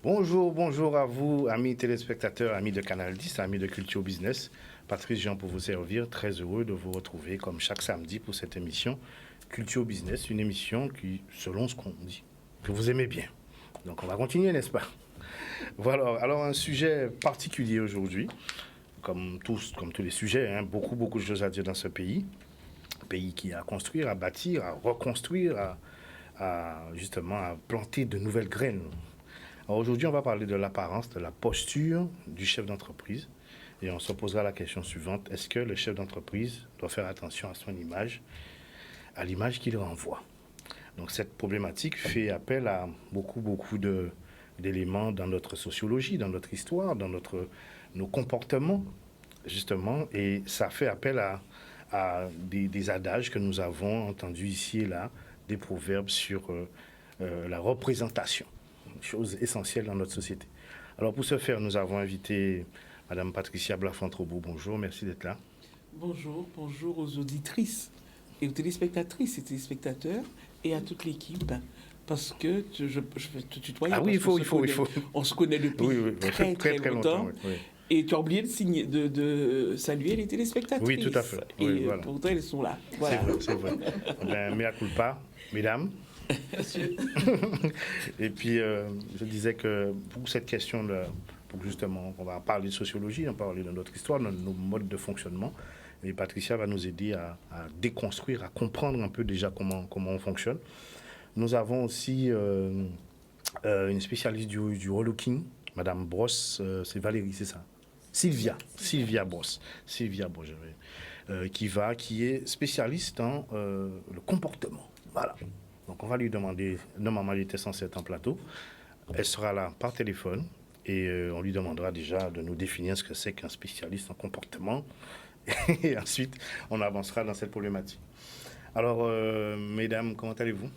Bonjour à vous, amis téléspectateurs, amis de Canal 10, amis de Culture Business. Patrice Jean pour vous servir, très heureux de vous retrouver comme chaque samedi pour cette émission Culture Business, une émission qui, selon ce qu'on dit, que vous aimez bien. Donc on va continuer, n'est-ce pas? Voilà, alors un sujet particulier aujourd'hui, comme tous les sujets, beaucoup de choses à dire dans ce pays. Un pays qui a à construire, à bâtir, à reconstruire, justement à planter de nouvelles graines. Alors aujourd'hui, on va parler de l'apparence, de la posture du chef d'entreprise. Et on se posera la question suivante, est-ce que le chef d'entreprise doit faire attention à son image, à l'image qu'il renvoie? Donc cette problématique fait appel à beaucoup d'éléments dans notre sociologie, dans notre histoire, dans nos comportements, justement. Et ça fait appel à des adages que nous avons entendus ici et là, des proverbes sur la représentation. Chose essentielle dans notre société. Alors pour ce faire, nous avons invité Madame Patricia Blaffan-Trobot. Bonjour, merci d'être là. Bonjour aux auditrices et aux téléspectatrices et téléspectateurs et à toute l'équipe. Parce que je vais te tutoyer. Ah oui, il faut. On se connaît depuis très longtemps. Oui. Et tu as oublié de saluer les téléspectatrices. Oui, tout à fait. Et oui, voilà. pourtant, elles sont là. Voilà. C'est vrai. Mea culpa, mesdames. Et puis, je disais que pour cette question, pour justement, on va parler de sociologie, on va parler de notre histoire, de nos modes de fonctionnement. Et Patricia va nous aider à déconstruire, à comprendre un peu déjà comment on fonctionne. Nous avons aussi une spécialiste du relooking, Madame Brosse, c'est Valérie, c'est ça? Sylvia Brosse, qui est spécialiste dans le comportement. Voilà. Donc on va lui demander, normalement elle était censée être en plateau, elle sera là par téléphone et on lui demandera déjà de nous définir ce que c'est qu'un spécialiste en comportement et ensuite on avancera dans cette problématique. Alors mesdames, comment allez-vous?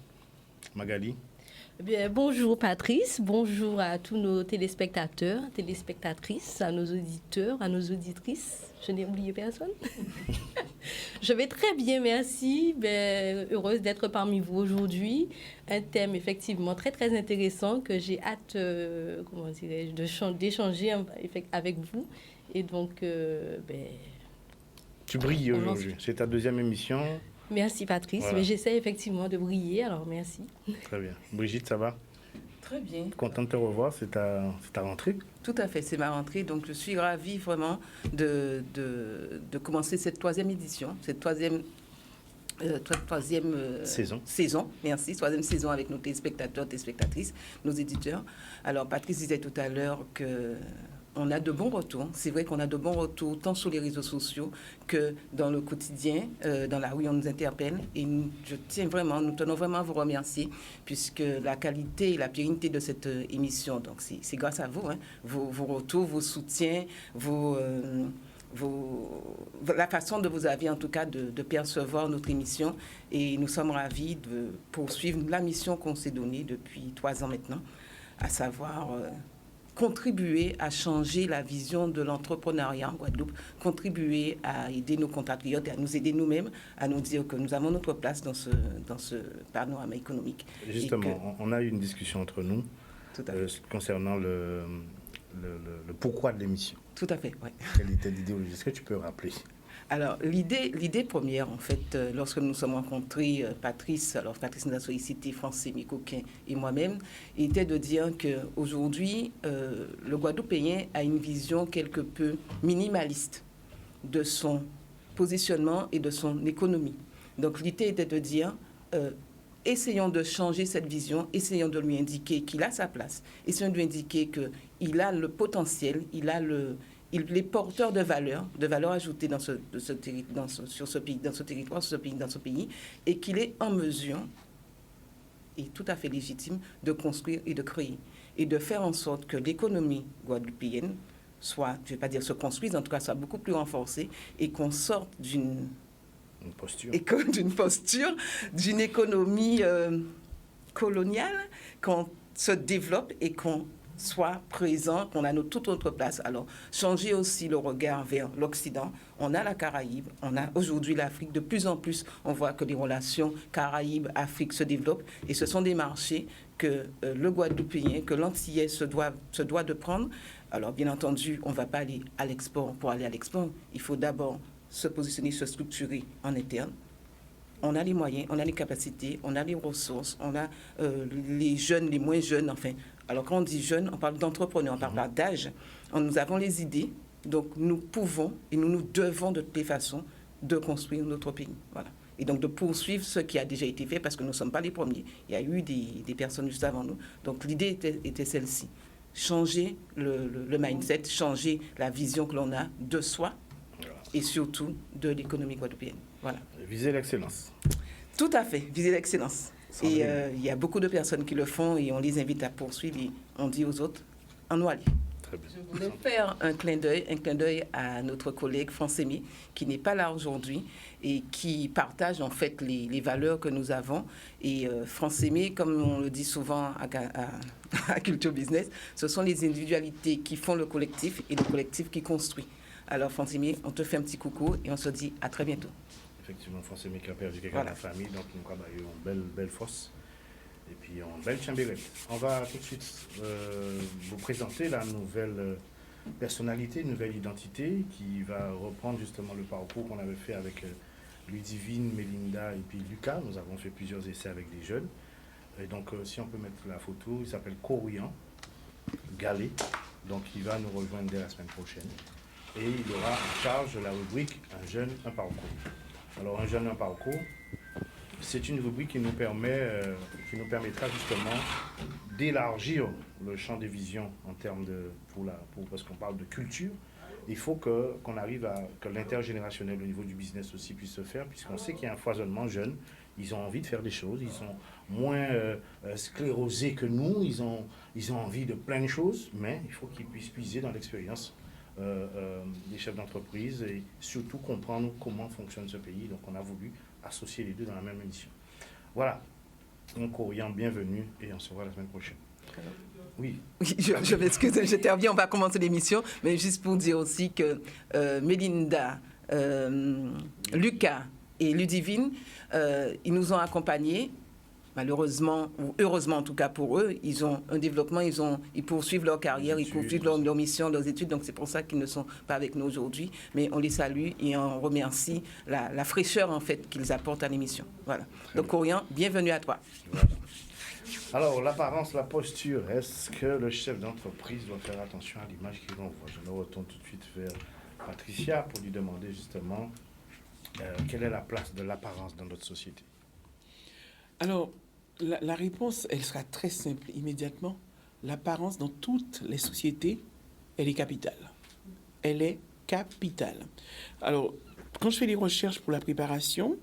Magali? Bien, bonjour Patrice, bonjour à tous nos téléspectateurs, téléspectatrices, à nos auditeurs, à nos auditrices. Je n'ai oublié personne. Je vais très bien, merci. Heureuse d'être parmi vous aujourd'hui. Un thème effectivement très intéressant que j'ai hâte, d'échanger avec vous. Et donc, Tu brilles aujourd'hui. C'est ta deuxième émission. Merci Patrice, voilà. Mais j'essaie effectivement de briller, alors merci. Très bien. Brigitte, ça va? Très bien. Contente de te revoir, c'est ta rentrée? Tout à fait, c'est ma rentrée, donc je suis ravie vraiment de commencer cette troisième édition, cette troisième saison, merci, troisième saison avec nos téléspectateurs, téléspectatrices, nos éditeurs. Alors Patrice disait tout à l'heure que on a de bons retours. C'est vrai qu'on a de bons retours tant sur les réseaux sociaux que dans le quotidien. Dans la rue, on nous interpelle. Et nous tenons vraiment à vous remercier puisque la qualité et la pérennité de cette émission, donc c'est grâce à vous. Vos retours, vos soutiens, la façon de vous avez en tout cas de percevoir notre émission. Et nous sommes ravis de poursuivre la mission qu'on s'est donnée depuis 3 ans maintenant, à savoir contribuer à changer la vision de l'entrepreneuriat en Guadeloupe, contribuer à aider nos compatriotes et à nous aider nous-mêmes, à nous dire que nous avons notre place dans ce panorama économique. Justement, on a eu une discussion entre nous concernant le pourquoi de l'émission. Tout à fait, oui. Quelle était l'idéologie? Est-ce que tu peux rappeler? Alors, l'idée première, en fait, lorsque nous nous sommes rencontrés, Patrice nous a sollicité, Francine Coquin et moi-même, était de dire qu'aujourd'hui, le Guadeloupéen a une vision quelque peu minimaliste de son positionnement et de son économie. Donc, l'idée était de dire, essayons de changer cette vision, essayons de lui indiquer qu'il a sa place, essayons de lui indiquer qu'il a le potentiel, il est porteur de valeur ajoutée dans ce pays, et qu'il est en mesure, et tout à fait légitime, de construire et de créer, et de faire en sorte que l'économie guadeloupéenne soit, je ne vais pas dire se construise, en tout cas soit beaucoup plus renforcée, et qu'on sorte d'une posture, d'une économie coloniale, qu'on se développe et qu'on soit présent, qu'on a toute notre place. Alors, changer aussi le regard vers l'Occident. On a la Caraïbe, on a aujourd'hui l'Afrique. De plus en plus, on voit que les relations Caraïbes-Afrique se développent et ce sont des marchés que le Guadeloupéen, que l'Antillais se doit de prendre. Alors, bien entendu, on ne va pas aller à l'export pour aller à l'export. Il faut d'abord se positionner, se structurer en interne. On a les moyens, on a les capacités, on a les ressources, on a les jeunes, les moins jeunes, enfin. Alors, quand on dit jeunes, on parle d'entrepreneurs, on parle pas d'âge. Nous avons les idées, donc nous pouvons et nous devons de toutes les façons de construire notre pays. Voilà. Et donc de poursuivre ce qui a déjà été fait, parce que nous ne sommes pas les premiers. Il y a eu des personnes juste avant nous. Donc l'idée était celle-ci. Changer le mindset, changer la vision que l'on a de soi et surtout de l'économie guadeloupéenne. Voilà. Viser l'excellence. Tout à fait, viser l'excellence. Et il y a beaucoup de personnes qui le font et on les invite à poursuivre et on dit aux autres, en nous aller. Très bien. Je voulais faire un clin d'œil à notre collègue Francémie, qui n'est pas là aujourd'hui et qui partage en fait les valeurs que nous avons. Et Francémie, comme on le dit souvent à Culture Business, ce sont les individualités qui font le collectif et le collectif qui construit. Alors Francémie, on te fait un petit coucou et on se dit à très bientôt. Effectivement, Francémie qui a perdu quelqu'un de la famille, donc nous avons eu une belle force. Et puis, on belle chambérette. On va tout de suite vous présenter la nouvelle personnalité, une nouvelle identité qui va reprendre justement le parcours qu'on avait fait avec Ludivine, Mélinda et puis Lucas. Nous avons fait plusieurs essais avec des jeunes. Et donc, si on peut mettre la photo, il s'appelle Corian Gallet. Donc, il va nous rejoindre dès la semaine prochaine. Et il aura en charge la rubrique Un jeune, un parcours. Alors, un jeune, un parcours. C'est une rubrique qui nous permettra justement d'élargir le champ des visions en termes de, parce qu'on parle de culture. Il faut qu'on arrive à que l'intergénérationnel au niveau du business aussi puisse se faire, puisqu'on sait qu'il y a un foisonnement jeune. Ils ont envie de faire des choses, ils sont moins sclérosés que nous, ils ont envie de plein de choses, mais il faut qu'ils puissent puiser dans l'expérience des chefs d'entreprise et surtout comprendre comment fonctionne ce pays. Donc on a voulu associer les deux dans la même émission. Voilà. Donc, Orion, bienvenue et on se voit la semaine prochaine. Oui. Je m'excuse, j'interviens, on va commencer l'émission, mais juste pour dire aussi que Mélinda, Lucas et Ludivine, ils nous ont accompagnés. Malheureusement, ou heureusement en tout cas pour eux, ils ont un développement, ils poursuivent leur carrière, ils poursuivent leur mission, leurs études, donc c'est pour ça qu'ils ne sont pas avec nous aujourd'hui. Mais on les salue et on remercie la fraîcheur en fait qu'ils apportent à l'émission. Voilà. Donc Orion, bienvenue à toi. Voilà. Alors, l'apparence, la posture, est-ce que le chef d'entreprise doit faire attention à l'image qu'il envoie? Je me retourne tout de suite vers Patricia pour lui demander justement quelle est la place de l'apparence dans notre société. Alors, la réponse, elle sera très simple immédiatement. L'apparence dans toutes les sociétés, elle est capitale. Elle est capitale. Alors, quand je fais les recherches pour la préparation,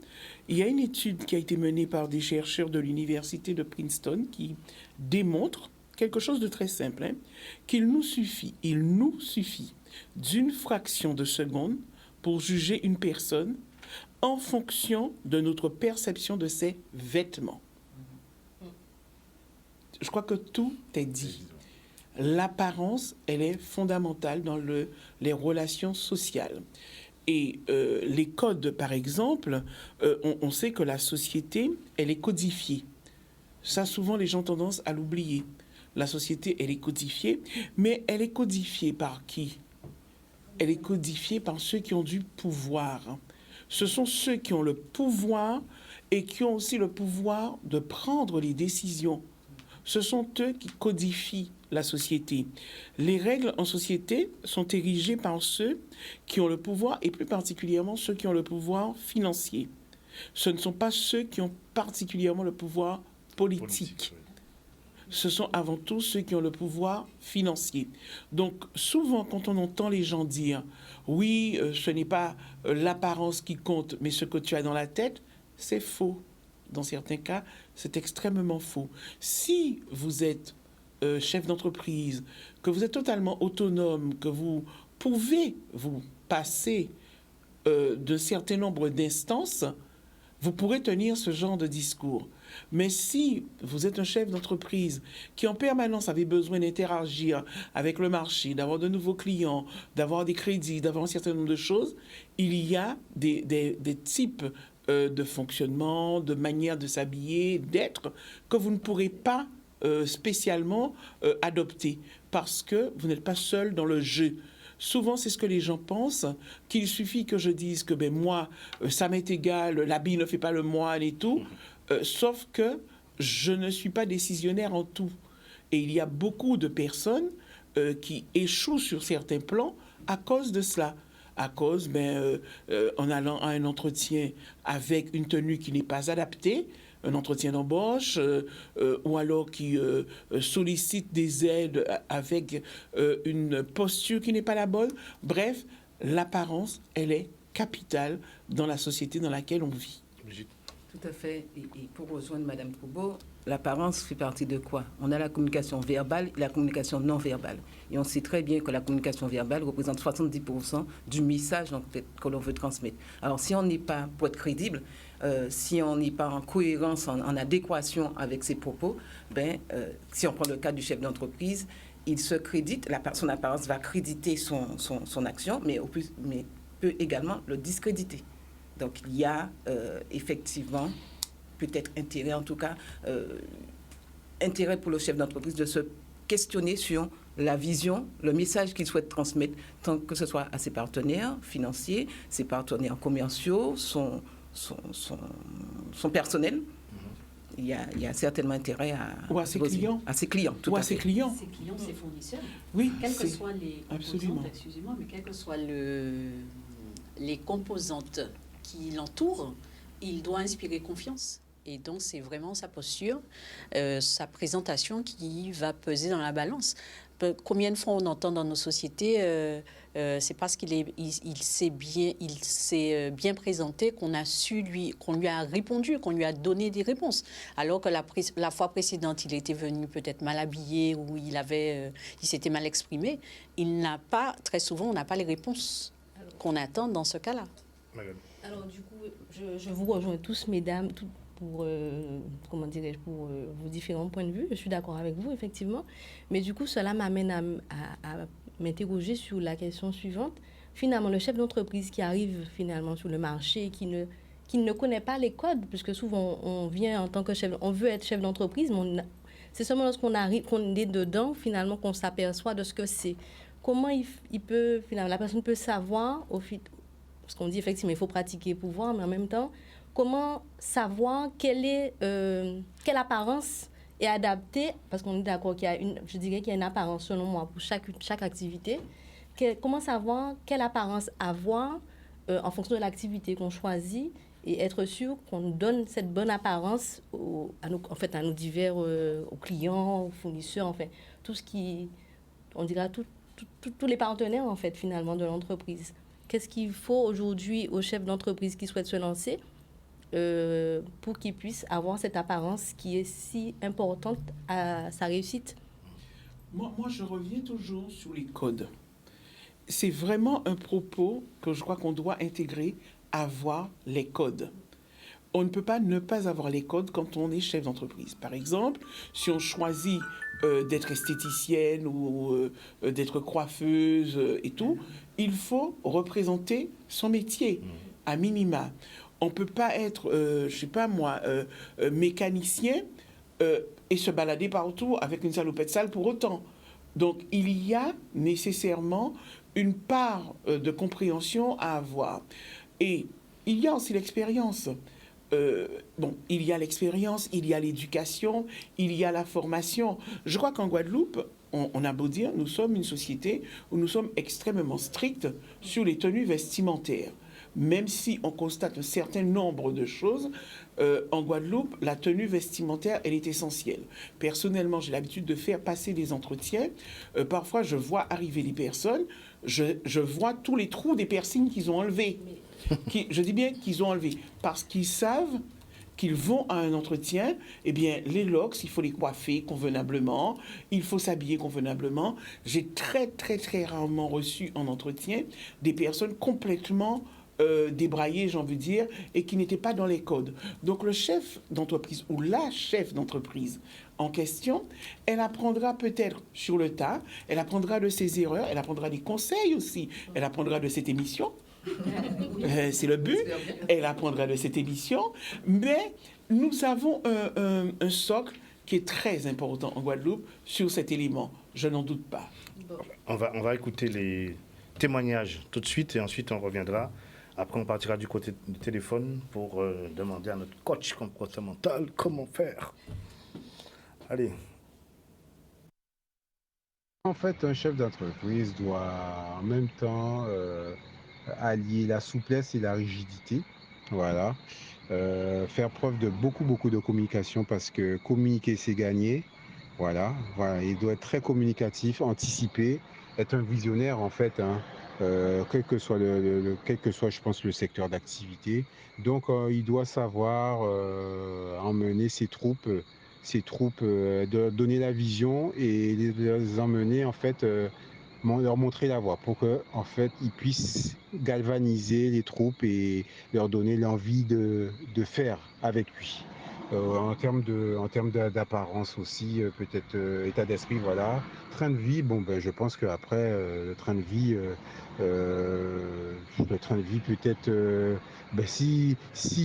il y a une étude qui a été menée par des chercheurs de l'université de Princeton qui démontre quelque chose de très simple, qu'il nous suffit d'une fraction de seconde pour juger une personne en fonction de notre perception de ses vêtements. Je crois que tout est dit. L'apparence, elle est fondamentale dans les relations sociales. Et les codes, par exemple, on sait que la société, elle est codifiée. Ça, souvent, les gens ont tendance à l'oublier. La société, elle est codifiée, mais elle est codifiée par qui? Elle est codifiée par ceux qui ont du pouvoir. Ce sont ceux qui ont le pouvoir et qui ont aussi le pouvoir de prendre les décisions. Ce sont eux qui codifient la société. Les règles en société sont érigées par ceux qui ont le pouvoir et plus particulièrement ceux qui ont le pouvoir financier. Ce ne sont pas ceux qui ont particulièrement le pouvoir politique. Ce sont avant tout ceux qui ont le pouvoir financier. Donc souvent quand on entend les gens dire « oui, ce n'est pas l'apparence qui compte, mais ce que tu as dans la tête », c'est faux. Dans certains cas, c'est extrêmement faux. Si vous êtes chef d'entreprise, que vous êtes totalement autonome, que vous pouvez vous passer d'un certain nombre d'instances, vous pourrez tenir ce genre de discours. Mais si vous êtes un chef d'entreprise qui en permanence avait besoin d'interagir avec le marché, d'avoir de nouveaux clients, d'avoir des crédits, d'avoir un certain nombre de choses, il y a des types de fonctionnement, de manière de s'habiller, d'être, que vous ne pourrez pas spécialement adopter parce que vous n'êtes pas seul dans le jeu. Souvent, c'est ce que les gens pensent, qu'il suffit que je dise que ben, moi, ça m'est égal, l'habit ne fait pas le moine et tout, sauf que je ne suis pas décisionnaire en tout. Et il y a beaucoup de personnes qui échouent sur certains plans à cause de cela. À cause, en allant à un entretien avec une tenue qui n'est pas adaptée, un entretien d'embauche, ou alors qui sollicite des aides avec une posture qui n'est pas la bonne. Bref, l'apparence, elle est capitale dans la société dans laquelle on vit. Tout à fait. Et pour rejoindre Mme Troubaud, l'apparence fait partie de quoi? On a la communication verbale et la communication non verbale. Et on sait très bien que la communication verbale représente 70% du message que l'on veut transmettre. Alors, si on n'est pas, pour être crédible, si on n'est pas en cohérence, en adéquation avec ses propos, si on prend le cas du chef d'entreprise, il se crédite, son apparence va créditer son action, mais peut également le discréditer. Donc, il y a effectivement, peut-être intérêt, en tout cas, intérêt pour le chef d'entreprise de se questionner sur la vision, le message qu'il souhaite transmettre, tant que ce soit à ses partenaires financiers, ses partenaires commerciaux, son personnel. Il y a certainement intérêt à... Ou à ses clients. À ses clients, tout ou à à fait. ses clients. Ses clients, ses fournisseurs. Oui, quelles que soient les absolument. composantes, excusez-moi, mais quelles que soient les composantes qui l'entourent, il doit inspirer confiance. Et donc, c'est vraiment sa posture, sa présentation qui va peser dans la balance. Combien de fois on entend dans nos sociétés, c'est parce il s'est bien présenté qu'on lui a répondu, qu'on lui a donné des réponses. Alors que la fois précédente, il était venu peut-être mal habillé ou il s'était mal exprimé. Très souvent, on n'a pas les réponses qu'on attend dans ce cas-là. Madame. Alors du coup, je vous rejoins tous, mesdames, pour vos différents points de vue. Je suis d'accord avec vous, effectivement. Mais du coup, cela m'amène à m'interroger sur la question suivante. Finalement, le chef d'entreprise qui arrive finalement sur le marché, qui ne connaît pas les codes, puisque souvent on vient en tant que chef, on veut être chef d'entreprise, mais c'est seulement lorsqu'on arrive, qu'on est dedans, finalement, qu'on s'aperçoit de ce que c'est. Comment il peut, finalement, la personne peut savoir, parce qu'on dit effectivement il faut pratiquer pour voir, mais en même temps, comment savoir quelle apparence est adaptée, parce qu'on est d'accord qu'il y a je dirais qu'il y a une apparence selon moi pour chaque activité. Comment savoir quelle apparence avoir en fonction de l'activité qu'on choisit et être sûr qu'on donne cette bonne apparence à nos divers aux clients, aux fournisseurs, enfin tout ce qui, on dira tous les partenaires en fait finalement de l'entreprise. Qu'est-ce qu'il faut aujourd'hui aux chefs d'entreprise qui souhaitent se lancer pour qu'ils puissent avoir cette apparence qui est si importante à sa réussite? Moi, je reviens toujours sur les codes. C'est vraiment un propos que je crois qu'on doit intégrer, avoir les codes. On ne peut pas ne pas avoir les codes quand on est chef d'entreprise. Par exemple, si on choisit d'être esthéticienne ou d'être coiffeuse et tout, il faut représenter son métier, à minima. On ne peut pas être, mécanicien et se balader partout avec une salopette sale pour autant. Donc, il y a nécessairement une part de compréhension à avoir. Et il y a aussi l'expérience. Il y a l'expérience, il y a l'éducation, il y a la formation. Je crois qu'en Guadeloupe, on a beau dire, nous sommes une société où nous sommes extrêmement stricts sur les tenues vestimentaires. Même si on constate un certain nombre de choses, en Guadeloupe, la tenue vestimentaire, elle est essentielle. Personnellement, j'ai l'habitude de faire passer des entretiens. Parfois, je vois arriver les personnes, je vois tous les trous des piercings qu'ils ont enlevés. Je dis bien qu'ils ont enlevés, parce qu'ils savent qu'ils vont à un entretien, eh bien, les locks, il faut les coiffer convenablement, il faut s'habiller convenablement. J'ai très, très, très rarement reçu en entretien des personnes complètement débraillé, j'en veux dire, et qui n'était pas dans les codes. Donc le chef d'entreprise ou la chef d'entreprise en question, elle apprendra peut-être sur le tas, elle apprendra de ses erreurs, elle apprendra des conseils aussi, elle apprendra de cette émission. C'est le but, elle apprendra de cette émission, mais nous avons un socle qui est très important en Guadeloupe sur cet élément, je n'en doute pas. On va écouter les témoignages tout de suite et ensuite on reviendra. Après, on partira du côté du téléphone pour demander à notre coach comportemental comment faire. Allez. En fait, un chef d'entreprise doit en même temps allier la souplesse et la rigidité. Voilà. Faire preuve de beaucoup de communication parce que communiquer, c'est gagner. Voilà. Il doit être très communicatif, anticiper, être un visionnaire en fait, hein, quel que soit quel que soit, je pense, le secteur d'activité. Donc, il doit savoir emmener ses troupes, de donner la vision et les emmener en fait. Leur montrer la voie pour que en fait ils puissent galvaniser les troupes et leur donner l'envie de faire avec lui. En termes d'apparence aussi, peut-être état d'esprit, voilà. Train de vie, bon ben je pense qu'après le train de vie peut-être ben, s'il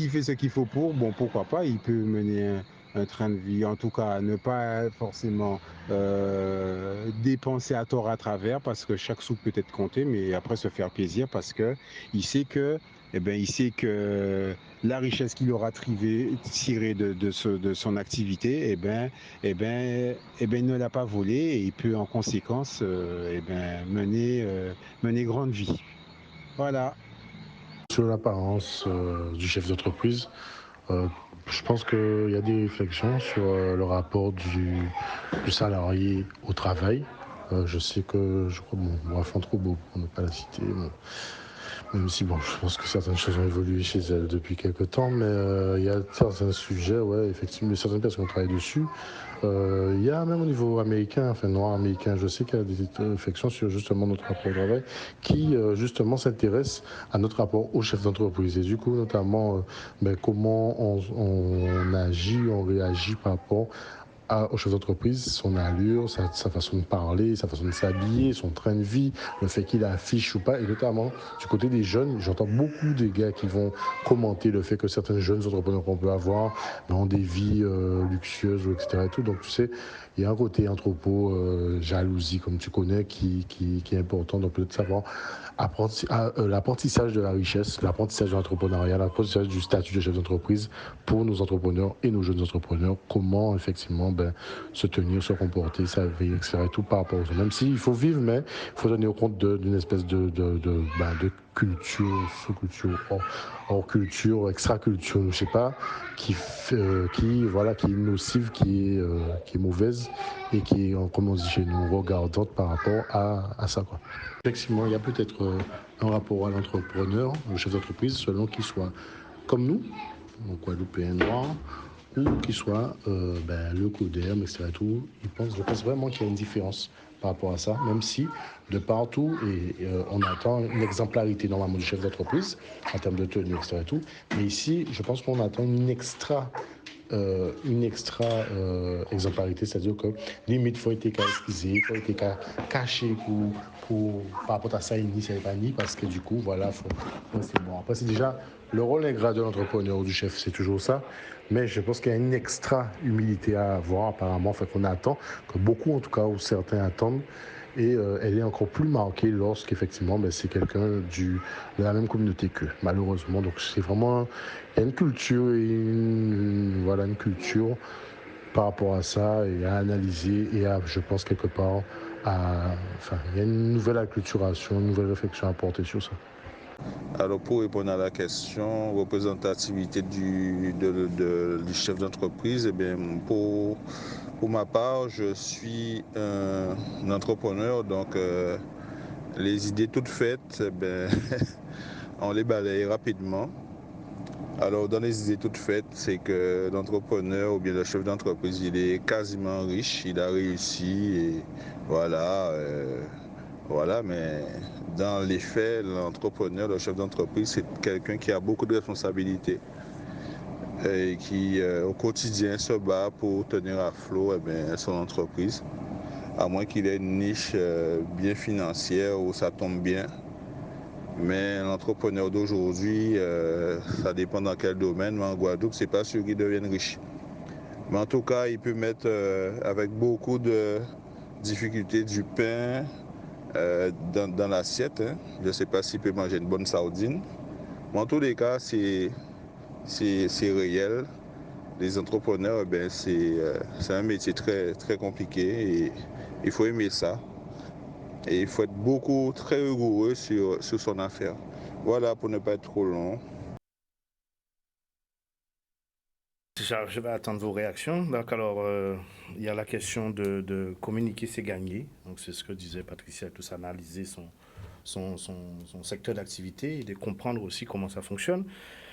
fait ce qu'il faut pour, bon pourquoi pas, il peut mener un train de vie, en tout cas ne pas forcément dépenser à tort à travers parce que chaque sou peut être compté, mais après se faire plaisir parce que il sait que la richesse qu'il aura tirée de son activité, il ne l'a pas volée et il peut en conséquence mener grande vie. Voilà. Sur l'apparence du chef d'entreprise, je pense qu'il y a des réflexions sur le rapport du salarié au travail. Je sais que, je crois, Rafan Troubeau, pour ne pas la citer, même si, je pense que certaines choses ont évolué chez elle depuis quelques temps, mais il y a certains sujets, effectivement, certaines personnes qui travaillent dessus. Il y a même au niveau américain, noir américain, je sais qu'il y a des réflexions sur justement notre rapport au travail qui justement s'intéressent à notre rapport au chef d'entreprise. Et du coup, notamment, comment on agit, on réagit par rapport au chef d'entreprise, son allure, sa façon de parler, sa façon de s'habiller, son train de vie, le fait qu'il affiche ou pas. Et notamment, du côté des jeunes, j'entends beaucoup des gars qui vont commenter le fait que certains jeunes entrepreneurs qu'on peut avoir ont des vies luxueuses, etc. Et tout. Donc, tu sais, il y a un côté jalousie, comme tu connais, qui est important. Donc, peut-être savoir l'apprentissage de la richesse, l'apprentissage de l'entrepreneuriat, l'apprentissage du statut de chef d'entreprise pour nos entrepreneurs et nos jeunes entrepreneurs. Comment, effectivement, se tenir, se comporter, s'habiller, etc. Et tout par rapport aux autres. Même s'il faut vivre, mais il faut tenir compte d'une espèce de culture, sous-culture, hors culture, extra-culture, je ne sais pas, qui est nocive, qui est mauvaise et qui est, comme on dit chez nous, regardante par rapport à ça, quoi. Effectivement, il y a peut-être un rapport à l'entrepreneur, le chef d'entreprise, selon qu'il soit comme nous, donc Guadeloupéen noir, ou qu'il soit le coderme, etc. Tout. Je pense vraiment qu'il y a une différence par rapport à ça, même si de partout, on attend une exemplarité normalement du chef d'entreprise en termes de tenue, etc. Tout. Mais ici, je pense qu'on attend une extra exemplarité, c'est-à-dire que limite, il faut être esquissé, il faut être caché par rapport à ça, parce que du coup, voilà, c'est bon. Après, c'est déjà le rôle ingrat de l'entrepreneur ou du chef, c'est toujours ça. Mais je pense qu'il y a une extra humilité à avoir, apparemment, qu'on attend, que beaucoup, en tout cas, ou certains attendent. Et elle est encore plus marquée lorsqu'effectivement c'est quelqu'un de la même communauté qu'eux, malheureusement. Donc c'est vraiment, il y a une culture et une culture par rapport à ça et à analyser et je pense quelque part il y a une nouvelle acculturation, une nouvelle réflexion à porter sur ça. Alors pour répondre à la question, représentativité du chef d'entreprise, pour ma part, je suis un entrepreneur, donc les idées toutes faites, on les balaye rapidement. Alors dans les idées toutes faites, c'est que l'entrepreneur ou bien le chef d'entreprise, il est quasiment riche, il a réussi et voilà, Voilà, mais dans les faits, l'entrepreneur, le chef d'entreprise, c'est quelqu'un qui a beaucoup de responsabilités et qui, au quotidien, se bat pour tenir à flot son entreprise, à moins qu'il ait une niche bien financière où ça tombe bien. Mais l'entrepreneur d'aujourd'hui, ça dépend dans quel domaine, mais en Guadeloupe, c'est pas sûr qu'il devienne riche. Mais en tout cas, il peut mettre avec beaucoup de difficultés du pain dans l'assiette. Hein. Je ne sais pas s'il peut manger une bonne sardine. Mais en tous les cas, c'est réel. Les entrepreneurs, c'est un métier très, très compliqué et il faut aimer ça. Et il faut être très rigoureux sur son affaire. Voilà, pour ne pas être trop long. Je vais attendre vos réactions. Donc, alors, il y a la question de communiquer, c'est gagner. Donc, c'est ce que disait Patricia, tous analyser son secteur d'activité et de comprendre aussi comment ça fonctionne.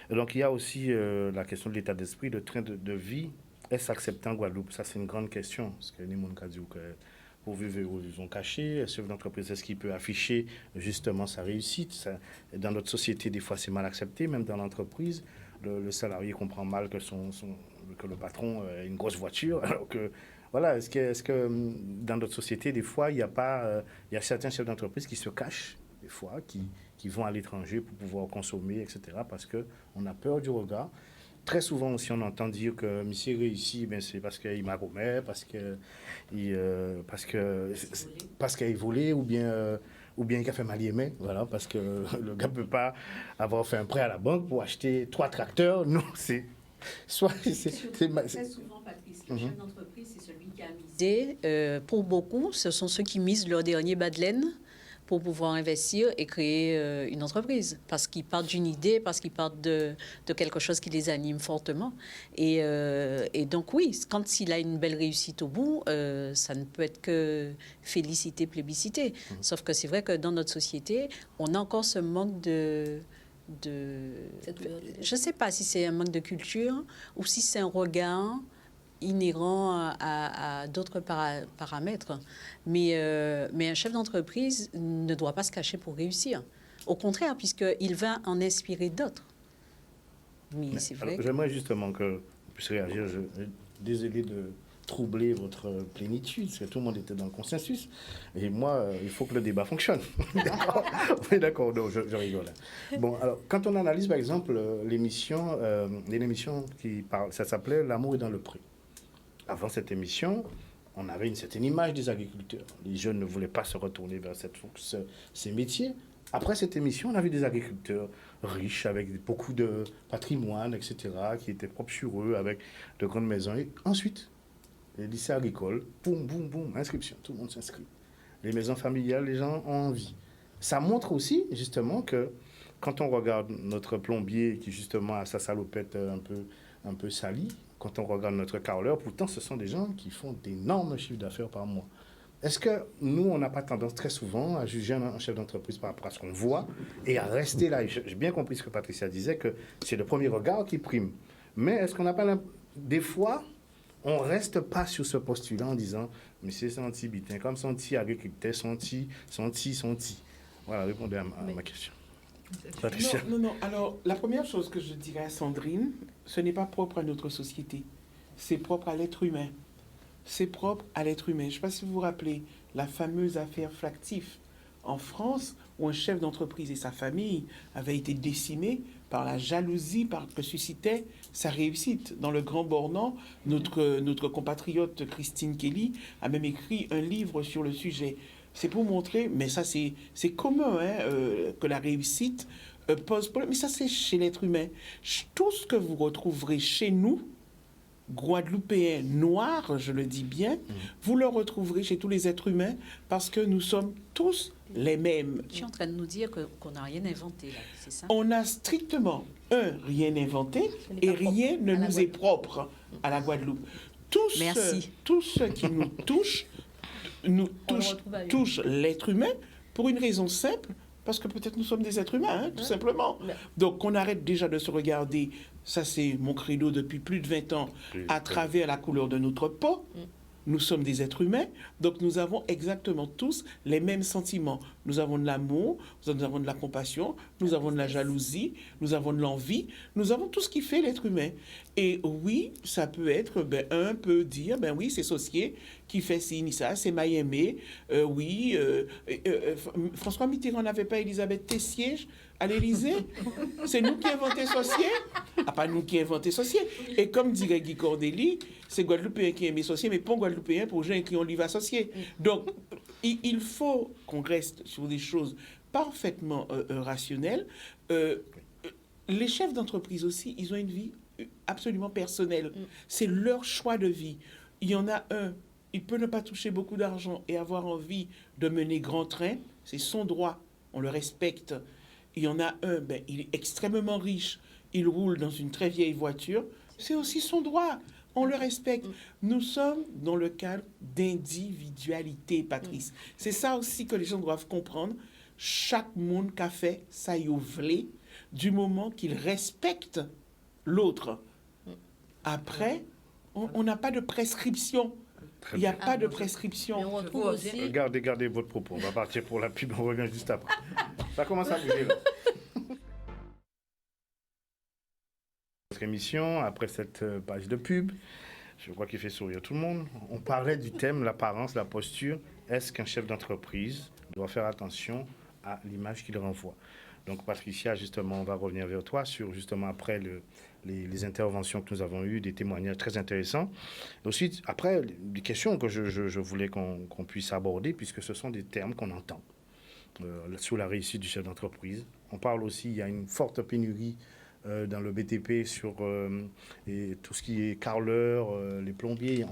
Et donc, il y a aussi la question de l'état d'esprit, le train de vie. Est-ce accepté en Guadeloupe? Ça, c'est une grande question. Parce que les gens ont dit que pour vivre, ils ont caché. Le chef d'entreprise, est-ce qu'il peut afficher justement sa réussite? Dans notre société, des fois, c'est mal accepté, même dans l'entreprise. Le salarié comprend mal que le patron a une grosse voiture. Alors que, voilà, est-ce que dans notre société, des fois, il y a certains chefs d'entreprise qui se cachent, des fois, qui vont à l'étranger pour pouvoir consommer, etc., parce qu'on a peur du regard. Très souvent aussi, on entend dire que monsieur réussit, c'est parce qu'il m'a remis, parce qu'il a volé, ou bien il a fait mal aimé, voilà, parce que le gars ne peut pas avoir fait un prêt à la banque pour acheter 3 tracteurs. Non, c'est... Très souvent, Patrice, le chef d'entreprise, c'est celui qui a misé. Pour beaucoup, ce sont ceux qui misent leur dernier bas de laine pour pouvoir investir et créer une entreprise. Parce qu'ils partent d'une idée, parce qu'ils partent de quelque chose qui les anime fortement. Et donc, oui, quand il a une belle réussite au bout, ça ne peut être que félicité, plébiscité. Sauf que c'est vrai que dans notre société, on a encore ce manque je ne sais pas si c'est un manque de culture ou si c'est un regard inhérent à d'autres paramètres. Mais un chef d'entreprise ne doit pas se cacher pour réussir. Au contraire, puisqu'il va en inspirer d'autres. Mais c'est vrai. J'aimerais justement que vous puissiez réagir. Désolé de troubler votre plénitude, parce que tout le monde était dans le consensus. Et moi, il faut que le débat fonctionne. D'accord? Oui, d'accord, non, je rigole. Bon, alors, quand on analyse, par exemple, l'émission qui parle, ça s'appelait « L'amour est dans le pré ». Avant cette émission, on avait une certaine image des agriculteurs. Les jeunes ne voulaient pas se retourner vers ces métiers. Après cette émission, on a vu des agriculteurs riches, avec beaucoup de patrimoine, etc., qui étaient propres sur eux, avec de grandes maisons. Et ensuite, les lycées agricoles, boum, boum, boum, inscription, tout le monde s'inscrit. Les maisons familiales, les gens ont envie. Ça montre aussi, justement, que quand on regarde notre plombier qui, justement, a sa salopette un peu salie, quand on regarde notre carreleur, pourtant, ce sont des gens qui font d'énormes chiffres d'affaires par mois. Est-ce que nous, on n'a pas tendance très souvent à juger un chef d'entreprise par rapport à ce qu'on voit et à rester là? J'ai bien compris ce que Patricia disait, que c'est le premier regard qui prime. Mais est-ce qu'on n'a pas... Des fois, on ne reste pas sur ce postulat en disant « Monsieur Santi Bitin, comme Santi agriculteur, Santi. » Voilà, répondez à ma question. Patricia. Non. Alors, la première chose que je dirais à Sandrine, ce n'est pas propre à notre société. C'est propre à l'être humain. C'est propre à l'être humain. Je ne sais pas si vous vous rappelez la fameuse affaire Flactif en France, où un chef d'entreprise et sa famille avaient été décimés par la jalousie que suscitait sa réussite. Dans le Grand Bornand, notre compatriote Christine Kelly a même écrit un livre sur le sujet. C'est pour montrer, mais ça c'est commun, que la réussite pose problème. Mais ça c'est chez l'être humain. Tout ce que vous retrouverez chez nous, Guadeloupéens noirs, je le dis bien, vous le retrouverez chez tous les êtres humains parce que nous sommes tous les mêmes. Tu es en train de nous dire qu'on n'a rien inventé, là, c'est ça? On a strictement, rien inventé et rien ne nous est propre à la Guadeloupe. Tout ce qui nous touche l'être humain pour une raison simple, parce que peut-être nous sommes des êtres humains, tout simplement. Donc, on arrête déjà de se regarder, ça c'est mon credo depuis plus de 20 ans, à travers la couleur de notre peau, nous sommes des êtres humains, donc nous avons exactement tous les mêmes sentiments. Nous avons de l'amour, nous avons de la compassion, nous avons de la jalousie, nous avons de l'envie, nous avons tout ce qui fait l'être humain. Et oui, ça peut être, un peut dire, oui, c'est Saucier qui fait ci, ni ça, c'est Mayemé, François Mitterrand n'avait pas Elisabeth Tessier à l'Élysée. C'est nous qui inventons Saucier. Pas nous qui inventons Saucier. Et comme dirait Guy Cordelli, c'est Guadeloupéen qui aime Saucier, mais pas Guadeloupéen pour gens qui ont livre associé. Donc, il faut qu'on reste sur des choses parfaitement rationnelles. Les chefs d'entreprise aussi, ils ont une vie absolument personnelle. C'est leur choix de vie. Il y en a un, il peut ne pas toucher beaucoup d'argent et avoir envie de mener grand train. C'est son droit. On le respecte. Il y en a un, il est extrêmement riche. Il roule dans une très vieille voiture. C'est aussi son droit. On le respecte. Nous sommes dans le cadre d'individualité, Patrice. C'est ça aussi que les gens doivent comprendre. Chaque monde qu'a fait ça y ouvlé du moment qu'il respecte l'autre. Après, on n'a pas de prescription. Il n'y a pas de prescription. Mais on retrouve aussi... Gardez votre propos. On va partir pour la pub. On revient juste après. Ça commence à bouger là. Notre émission, après cette page de pub, je crois qu'il fait sourire tout le monde. On parlait du thème, l'apparence, la posture. Est-ce qu'un chef d'entreprise doit faire attention à l'image qu'il renvoie? Donc, Patricia, justement, on va revenir vers toi sur, justement, après les interventions que nous avons eues, des témoignages très intéressants. Ensuite, après, des questions que je voulais qu'on puisse aborder, puisque ce sont des termes qu'on entend sur la réussite du chef d'entreprise. On parle aussi, il y a une forte pénurie dans le BTP sur tout ce qui est carreleur, les plombiers.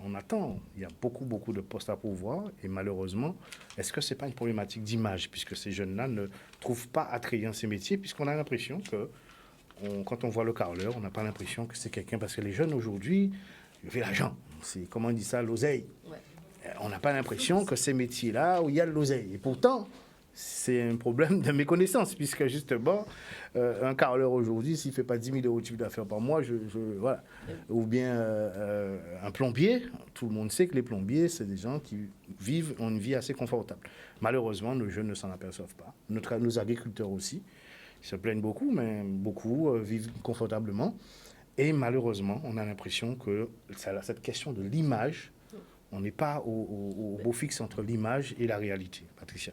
On attend. Il y a beaucoup de postes à pourvoir. Et malheureusement, est-ce que ce n'est pas une problématique d'image, puisque ces jeunes-là ne trouvent pas attrayant ces métiers, puisqu'on a l'impression que quand on voit le carreleur, on n'a pas l'impression que c'est quelqu'un... Parce que les jeunes, aujourd'hui, ils veulent l'argent. C'est, comment on dit ça, l'oseille. Ouais. On n'a pas l'impression que ces métiers-là, où il y a de l'oseille. Et pourtant... c'est un problème de méconnaissance, puisque justement, un carreleur aujourd'hui, s'il ne fait pas 10 000 euros de chiffre d'affaires par mois, voilà. Ou bien un plombier, tout le monde sait que les plombiers, c'est des gens qui ont une vie assez confortable. Malheureusement, nos jeunes ne s'en aperçoivent pas. Nos agriculteurs aussi, ils se plaignent beaucoup, mais beaucoup vivent confortablement. Et malheureusement, on a l'impression que cette question de l'image, on n'est pas au beau fixe entre l'image et la réalité. Patricia.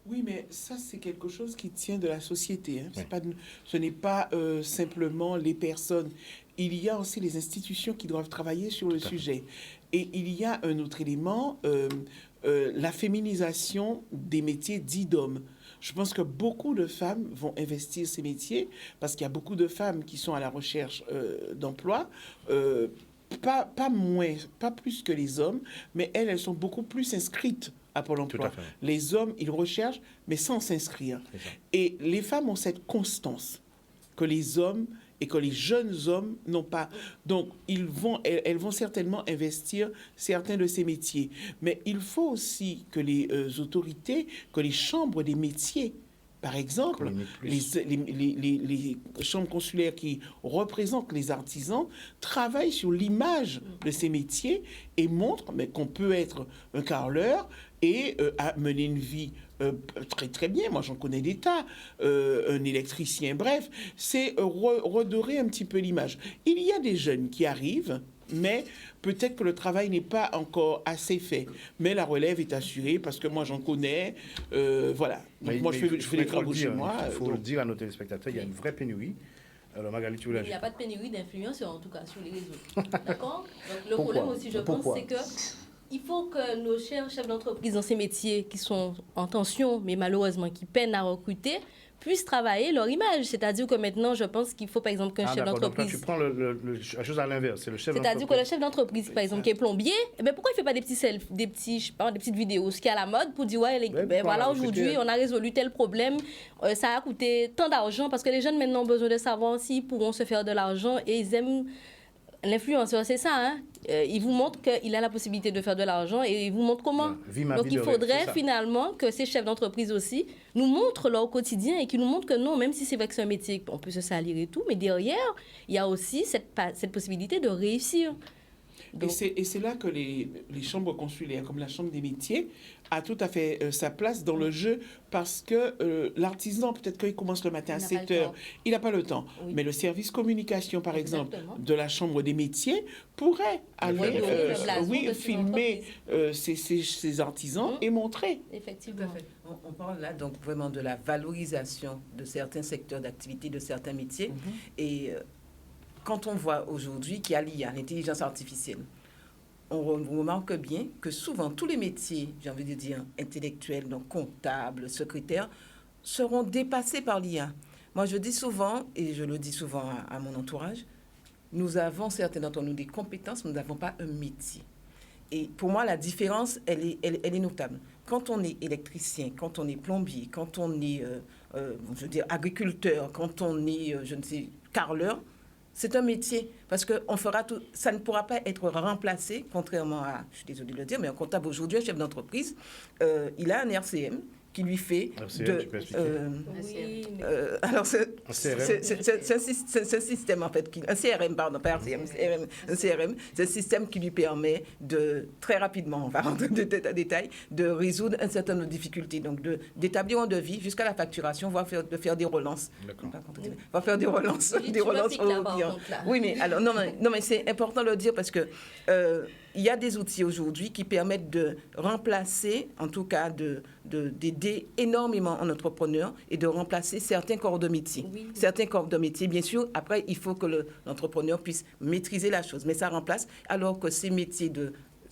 Oui, mais ça, c'est quelque chose qui tient de la société. Hein. Oui. Ce n'est pas simplement les personnes. Il y a aussi les institutions qui doivent travailler sur le sujet. Et il y a un autre élément, la féminisation des métiers dits d'hommes. Je pense que beaucoup de femmes vont investir ces métiers parce qu'il y a beaucoup de femmes qui sont à la recherche d'emploi. Pas plus que les hommes, mais elles sont beaucoup plus inscrites à Pôle emploi. Les hommes, ils recherchent, mais sans s'inscrire. Et les femmes ont cette constance que les hommes et que les jeunes hommes n'ont pas. Donc, elles vont certainement investir certains de ces métiers. Mais il faut aussi que les autorités, que les chambres des métiers, par exemple, les chambres consulaires qui représentent les artisans travaillent sur l'image de ces métiers et montrent qu'on peut être un carreleur et mener une vie très très bien. Moi, j'en connais des tas. Un électricien, bref. C'est redorer un petit peu l'image. Il y a des jeunes qui arrivent, mais peut-être que le travail n'est pas encore assez fait. Mais la relève est assurée parce que moi, j'en connais. Voilà. Donc, moi, je fais les travaux chez moi. Il faut le dire à nos téléspectateurs, il y a une vraie pénurie. Alors, Magali, tu voulais... Il n'y a pas de pénurie d'influenceurs, en tout cas, sur les réseaux. D'accord? Donc, le problème aussi, je pense, c'est que il faut que nos chers chefs d'entreprise dans ces métiers qui sont en tension, mais malheureusement qui peinent à recruter, puissent travailler leur image. C'est-à-dire que maintenant, je pense qu'il faut, par exemple, qu'un chef d'entreprise... Donc, tu prends la chose à l'inverse, c'est le chef d'entreprise. C'est-à-dire que le chef d'entreprise, par exemple, qui est plombier, pourquoi il ne fait pas des petites vidéos, ce qui est à la mode, pour dire, voilà, aujourd'hui, on a résolu tel problème, ça a coûté tant d'argent, parce que les jeunes maintenant ont besoin de savoir s'ils pourront se faire de l'argent, et ils aiment... L'influenceur, c'est ça, hein? Il vous montre qu'il a la possibilité de faire de l'argent et il vous montre comment. Donc, il faudrait finalement que ces chefs d'entreprise aussi nous montrent leur quotidien et qu'ils nous montrent que non, même si c'est vrai que c'est un métier, on peut se salir et tout, mais derrière, il y a aussi cette possibilité de réussir. Donc, Et c'est là que les chambres consulaires, comme la Chambre des métiers, a tout à fait sa place dans le jeu parce que l'artisan, peut-être qu'il commence le matin à Il n'a pas 7 le heures, temps. il n'a pas le temps. Oui. Mais le service communication, par exemple, Exactement. de la Chambre des métiers pourrait aller donner le blason de ces filmer ces artisans et montrer. Tout effectivement. à fait. On parle là donc vraiment de la valorisation de certains secteurs d'activité, de certains métiers. Et quand on voit aujourd'hui qu'il y a l'IA, l'intelligence artificielle, on remarque bien que souvent tous les métiers, j'ai envie de dire intellectuels, donc comptables, secrétaires, seront dépassés par l'IA. Moi, je dis souvent, et je le dis souvent à mon entourage, nous avons certains d'entre nous des compétences, mais nous n'avons pas un métier. Et pour moi, la différence, elle est notable. Quand on est électricien, quand on est plombier, quand on est, je veux dire, agriculteur, quand on est, je ne sais, carreleur, c'est un métier parce que on fera tout, ça ne pourra pas être remplacé, contrairement à, je suis désolée de le dire, mais un comptable aujourd'hui, un chef d'entreprise, il a un RCM qui lui fait RCM, tu peux expliquer? Oui, mais alors c'est Un un système en fait, un CRM pardon, pas RCM, un CRM, c'est un système qui lui permet de très rapidement, on va rentrer en détail, de résoudre un certain nombre de difficultés, donc d'établir un devis jusqu'à la facturation, voire de faire des relances. D'accord. Va faire des relances, Oui, des tu relances m'expliques là, aux par clients. contre, là. Oui, mais alors non, mais c'est important de le dire parce que il y a des outils aujourd'hui qui permettent de remplacer, en tout cas d'aider énormément un entrepreneur et de remplacer certains corps de métier. Oui. Certains corps de métier, bien sûr, après, il faut que l'entrepreneur puisse maîtriser la chose, mais ça remplace, alors que ces métiers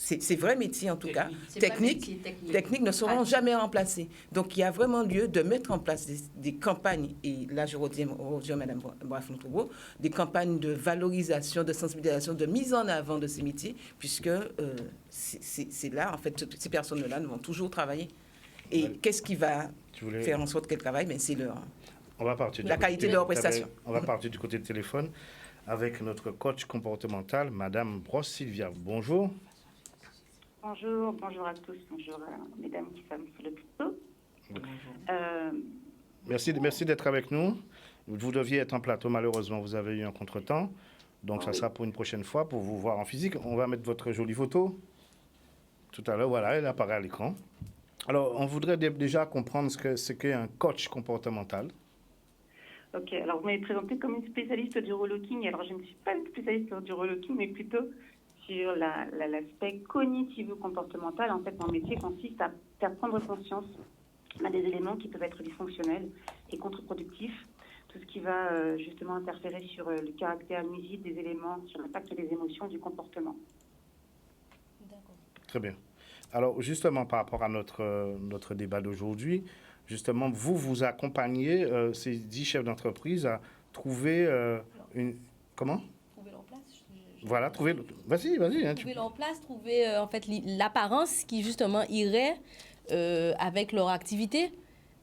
ces vrais métiers en tout cas, C'est pas techniques, métier, techniques ne seront Pratique. jamais remplacés. Donc il y a vraiment lieu de mettre en place des campagnes, et là je reviens Mme Boafin-Toureau, des campagnes de valorisation, de sensibilisation, de mise en avant de ces métiers, puisque c'est là, en fait, ces personnes-là vont toujours travailler. Et Ouais. qu'est-ce qui va Tu voulais- faire en sorte qu'elles travaillent? C'est On va partir du la côté- qualité de leur prestation. On va partir du côté de téléphone avec notre coach comportemental, Madame Brosse Sylvia. Bonjour. Bonjour à tous, bonjour à mesdames qui sont sur le plateau. Merci d'être avec nous. Vous deviez être en plateau, malheureusement, vous avez eu un contretemps. Donc, ça sera pour une prochaine fois, pour vous voir en physique. On va mettre votre jolie photo. Tout à l'heure, voilà, elle apparaît à l'écran. Alors, on voudrait déjà comprendre ce qu'est un coach comportemental. Ok, alors vous m'avez présenté comme une spécialiste du relooking. Alors je ne suis pas une spécialiste du relooking, mais plutôt sur l'aspect cognitivo-comportemental. En fait, mon métier consiste à faire prendre conscience des éléments qui peuvent être dysfonctionnels et contre-productifs. Tout ce qui va justement interférer sur le caractère nuisible des éléments, sur l'impact des émotions, du comportement. Très bien. Alors, justement, par rapport à notre débat d'aujourd'hui, justement, vous accompagnez ces 10 chefs d'entreprise à trouver une... Comment? Trouver leur place. Voilà, trouver... Vas-y. Hein, Trouver leur place, trouver en fait l'apparence qui justement irait avec leur activité.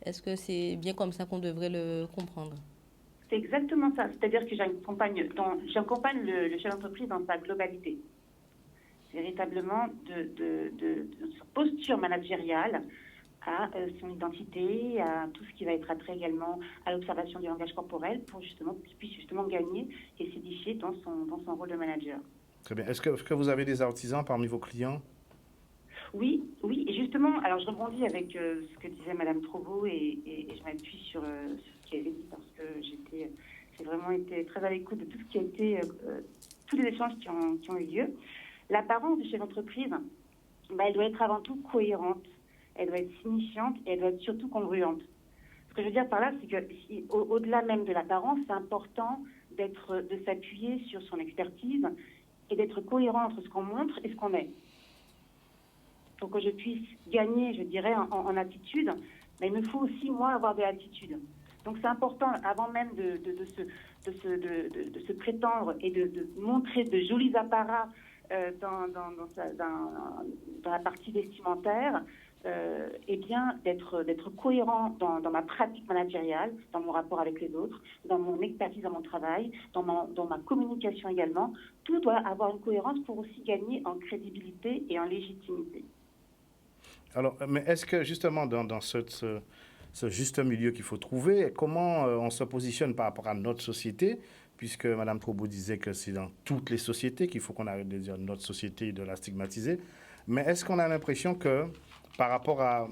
Est-ce que c'est bien comme ça qu'on devrait le comprendre? C'est exactement ça. C'est-à-dire que j'accompagne le chef d'entreprise dans sa globalité. Véritablement de sa posture managériale à son identité, à tout ce qui va être attrait également à l'observation du langage corporel pour justement qu'il puisse justement gagner et s'édifier dans son rôle de manager. Très bien. Est-ce que vous avez des artisans parmi vos clients? Oui. Et justement, alors je rebondis avec ce que disait Madame Trouveau et je m'appuie sur ce qui avait dit parce que j'ai vraiment été très à l'écoute de tout ce qui a été, tous les échanges qui ont eu lieu. L'apparence du chef d'entreprise, elle doit être avant tout cohérente, elle doit être signifiante et elle doit être surtout congruente. Ce que je veux dire par là, c'est que au-delà même de l'apparence, c'est important de s'appuyer sur son expertise et d'être cohérent entre ce qu'on montre et ce qu'on est. Pour que je puisse gagner, je dirais, en attitude, mais il me faut aussi, moi, avoir de l'attitude. Donc c'est important, avant même de se prétendre et de montrer de jolis apparats dans la partie vestimentaire, eh bien d'être cohérent dans ma pratique managériale, dans mon rapport avec les autres, dans mon expertise dans mon travail, dans ma communication également. Tout doit avoir une cohérence pour aussi gagner en crédibilité et en légitimité. Alors, mais est-ce que justement dans ce juste milieu qu'il faut trouver, comment on se positionne par rapport à notre société puisque Mme Troubaud disait que c'est dans toutes les sociétés qu'il faut qu'on arrête de dire notre société et de la stigmatiser. Mais est-ce qu'on a l'impression que, par rapport à...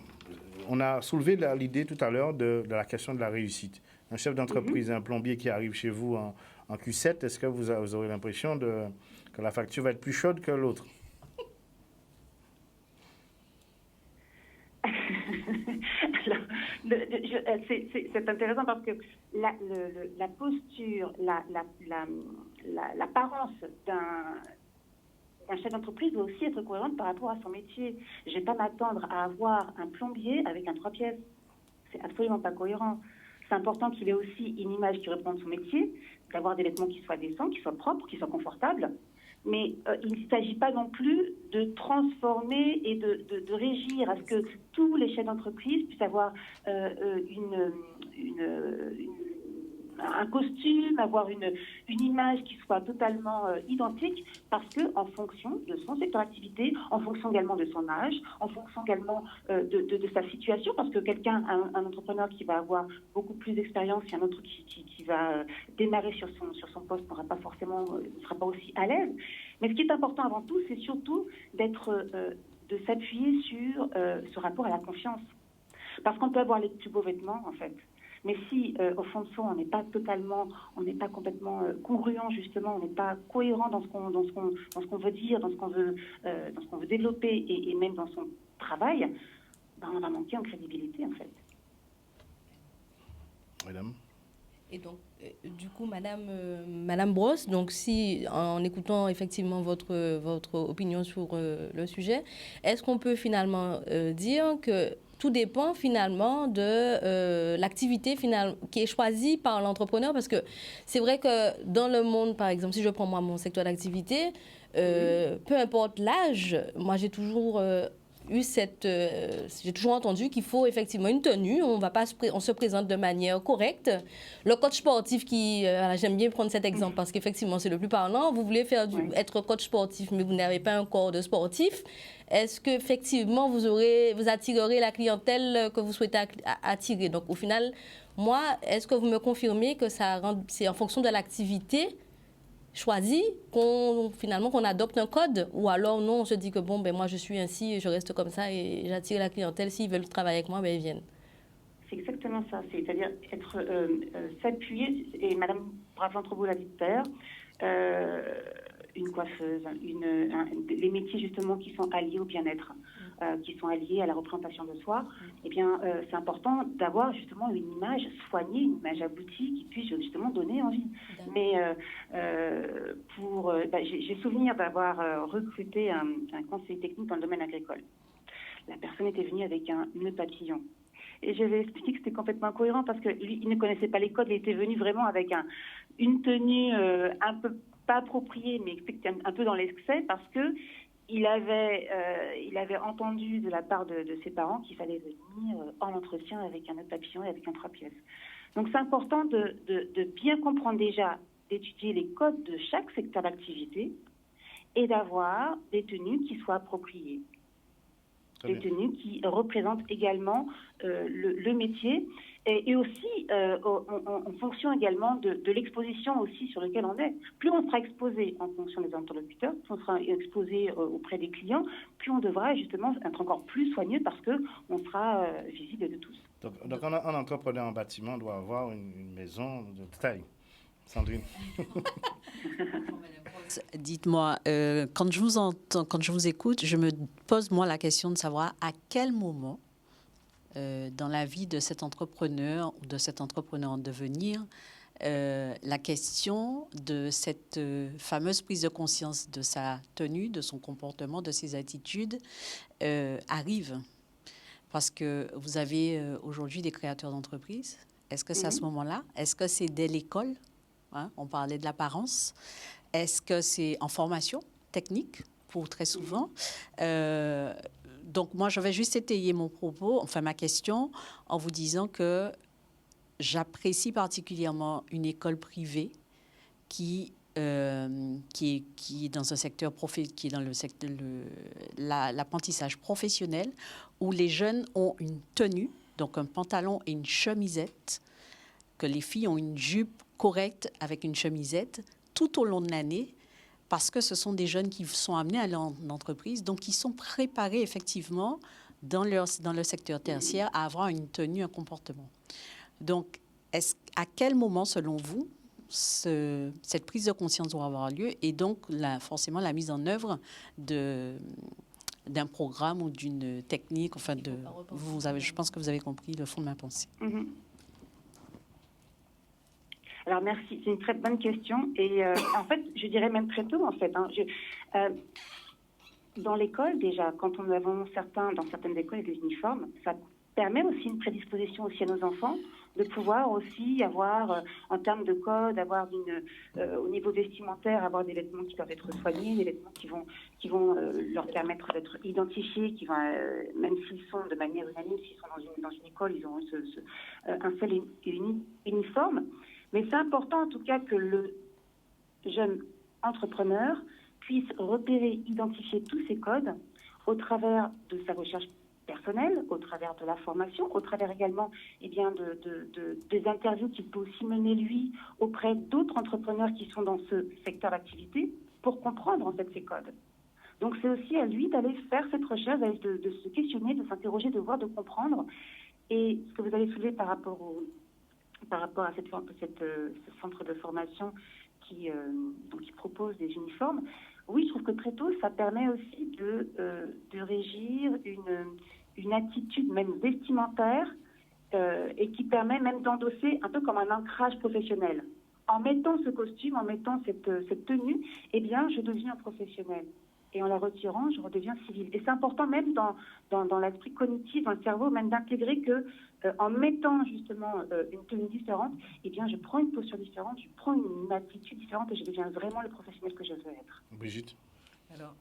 On a soulevé l'idée tout à l'heure de la question de la réussite. Un chef d'entreprise, un plombier qui arrive chez vous en Q7, est-ce que vous aurez l'impression que la facture va être plus chaude que l'autre? C'est intéressant parce que la posture, l'apparence d'un chef d'entreprise doit aussi être cohérente par rapport à son métier. Je ne vais pas m'attendre à avoir un plombier avec un 3 pièces. C'est absolument pas cohérent. C'est important qu'il ait aussi une image qui réponde à son métier, d'avoir des vêtements qui soient décents, qui soient propres, qui soient confortables. Mais il ne s'agit pas non plus de transformer et de régir à ce que tous les chefs d'entreprise puissent avoir un costume, avoir une image qui soit totalement identique, parce que en fonction de son secteur d'activité, en fonction également de son âge, en fonction également de sa situation, parce que quelqu'un, un entrepreneur qui va avoir beaucoup plus d'expérience et un autre qui va démarrer sur son poste n'aura pas forcément, ne sera pas aussi à l'aise. Mais ce qui est important avant tout, c'est surtout de s'appuyer sur ce rapport à la confiance. Parce qu'on peut avoir les plus beaux vêtements, en fait. Mais si, au fond de soi, on n'est pas complètement congruent, justement, on n'est pas cohérent dans ce qu'on veut dire, dans ce qu'on veut développer et même dans son travail, ben, on va manquer en crédibilité, en fait. Madame. Et donc, du coup, Madame Brosse, donc si, en écoutant effectivement votre opinion sur le sujet, est-ce qu'on peut finalement dire que tout dépend finalement de l'activité qui est choisie par l'entrepreneur? Parce que c'est vrai que dans le monde, par exemple, si je prends moi mon secteur d'activité, peu importe l'âge, moi j'ai toujours j'ai toujours entendu qu'il faut effectivement une tenue, on se présente de manière correcte. Le coach sportif j'aime bien prendre cet exemple parce qu'effectivement c'est le plus parlant, vous voulez être coach sportif mais vous n'avez pas un corps de sportif. Est-ce qu'effectivement vous attirerez la clientèle que vous souhaitez attirer? Donc au final, moi, est-ce que vous me confirmez que c'est en fonction de l'activité choisi qu'on adopte un code, ou alors non, on se dit que bon, ben moi je suis ainsi, je reste comme ça et j'attire la clientèle, s'ils veulent travailler avec moi, ben ils viennent. C'est exactement ça, c'est-à-dire s'appuyer, et Madame Bravan-Troubaud l'a dit tout à l'heure, une coiffeuse, les métiers justement qui sont alliés au bien-être, qui sont alliés à la représentation de soi, eh bien, c'est important d'avoir justement une image soignée, une image aboutie qui puisse justement donner envie. Mais j'ai souvenir d'avoir recruté un conseiller technique dans le domaine agricole. La personne était venue avec un nœud papillon. Et je vais expliquer que c'était complètement incohérent parce que lui, il ne connaissait pas les codes, il était venu vraiment avec une tenue un peu pas appropriée, mais un peu dans l'excès parce que il avait entendu de la part de ses parents qu'il fallait venir en entretien avec un nœud papillon et avec un 3 pièces. Donc c'est important de bien comprendre déjà, d'étudier les codes de chaque secteur d'activité et d'avoir des tenues qui soient appropriées. Des tenues qui représentent également le métier et aussi en fonction également de l'exposition aussi sur laquelle on est. Plus on sera exposé en fonction des interlocuteurs, plus on sera exposé auprès des clients, plus on devra justement être encore plus soigneux parce qu'on sera visible de tous. Donc un entrepreneur en bâtiment doit avoir une maison de taille. Sandrine. Dites-moi, quand je vous écoute, je me pose moi la question de savoir à quel moment dans la vie de cet entrepreneur ou de cet entrepreneur en devenir, la question de cette fameuse prise de conscience de sa tenue, de son comportement, de ses attitudes arrive. Parce que vous avez aujourd'hui des créateurs d'entreprises. Est-ce que c'est à ce moment-là? Est-ce que c'est dès l'école? On parlait de l'apparence. Est-ce que c'est en formation technique, pour très souvent? Donc, moi, je vais juste étayer mon propos, enfin ma question, en vous disant que j'apprécie particulièrement une école privée qui est dans un secteur qui est dans le secteur l'apprentissage professionnel, où les jeunes ont une tenue, donc un pantalon et une chemisette, que les filles ont une jupe correcte avec une chemisette tout au long de l'année, parce que ce sont des jeunes qui sont amenés à l'entreprise, donc ils sont préparés effectivement dans le secteur tertiaire à avoir une tenue, un comportement. Donc, à quel moment, selon vous, cette prise de conscience doit avoir lieu et donc forcément la mise en œuvre d'un programme ou d'une technique, enfin je pense que vous avez compris le fond de ma pensée. Mhm. Alors merci, c'est une très bonne question et en fait je dirais même très tôt en fait. Dans l'école déjà, quand on avons dans certaines écoles des uniformes, ça permet aussi une prédisposition aussi à nos enfants de pouvoir aussi avoir, en termes de code, avoir au niveau vestimentaire, avoir des vêtements qui doivent être soignés, des vêtements qui vont leur permettre d'être identifiés, qui vont, même s'ils sont de manière unanime, s'ils sont dans une école, ils ont un seul et unique uniforme. Mais c'est important en tout cas que le jeune entrepreneur puisse repérer, identifier tous ces codes au travers de sa recherche personnelle, au travers de la formation, au travers également des interviews qu'il peut aussi mener lui auprès d'autres entrepreneurs qui sont dans ce secteur d'activité pour comprendre en fait ces codes. Donc c'est aussi à lui d'aller faire cette recherche, de se questionner, de s'interroger, de voir, de comprendre. Et ce que vous avez soulevé par rapport à ce centre de formation qui propose des uniformes, oui, je trouve que très tôt, ça permet aussi de régir une attitude même vestimentaire et qui permet même d'endosser un peu comme un ancrage professionnel. En mettant ce costume, en mettant cette tenue, eh bien, je deviens professionnel. Et en la retirant, je redeviens civil. Et c'est important même dans l'esprit cognitif, dans le cerveau, même d'intégrer que en mettant justement une tenue différente, eh bien, je prends une posture différente, je prends une attitude différente et je deviens vraiment le professionnel que je veux être. Brigitte? Alors,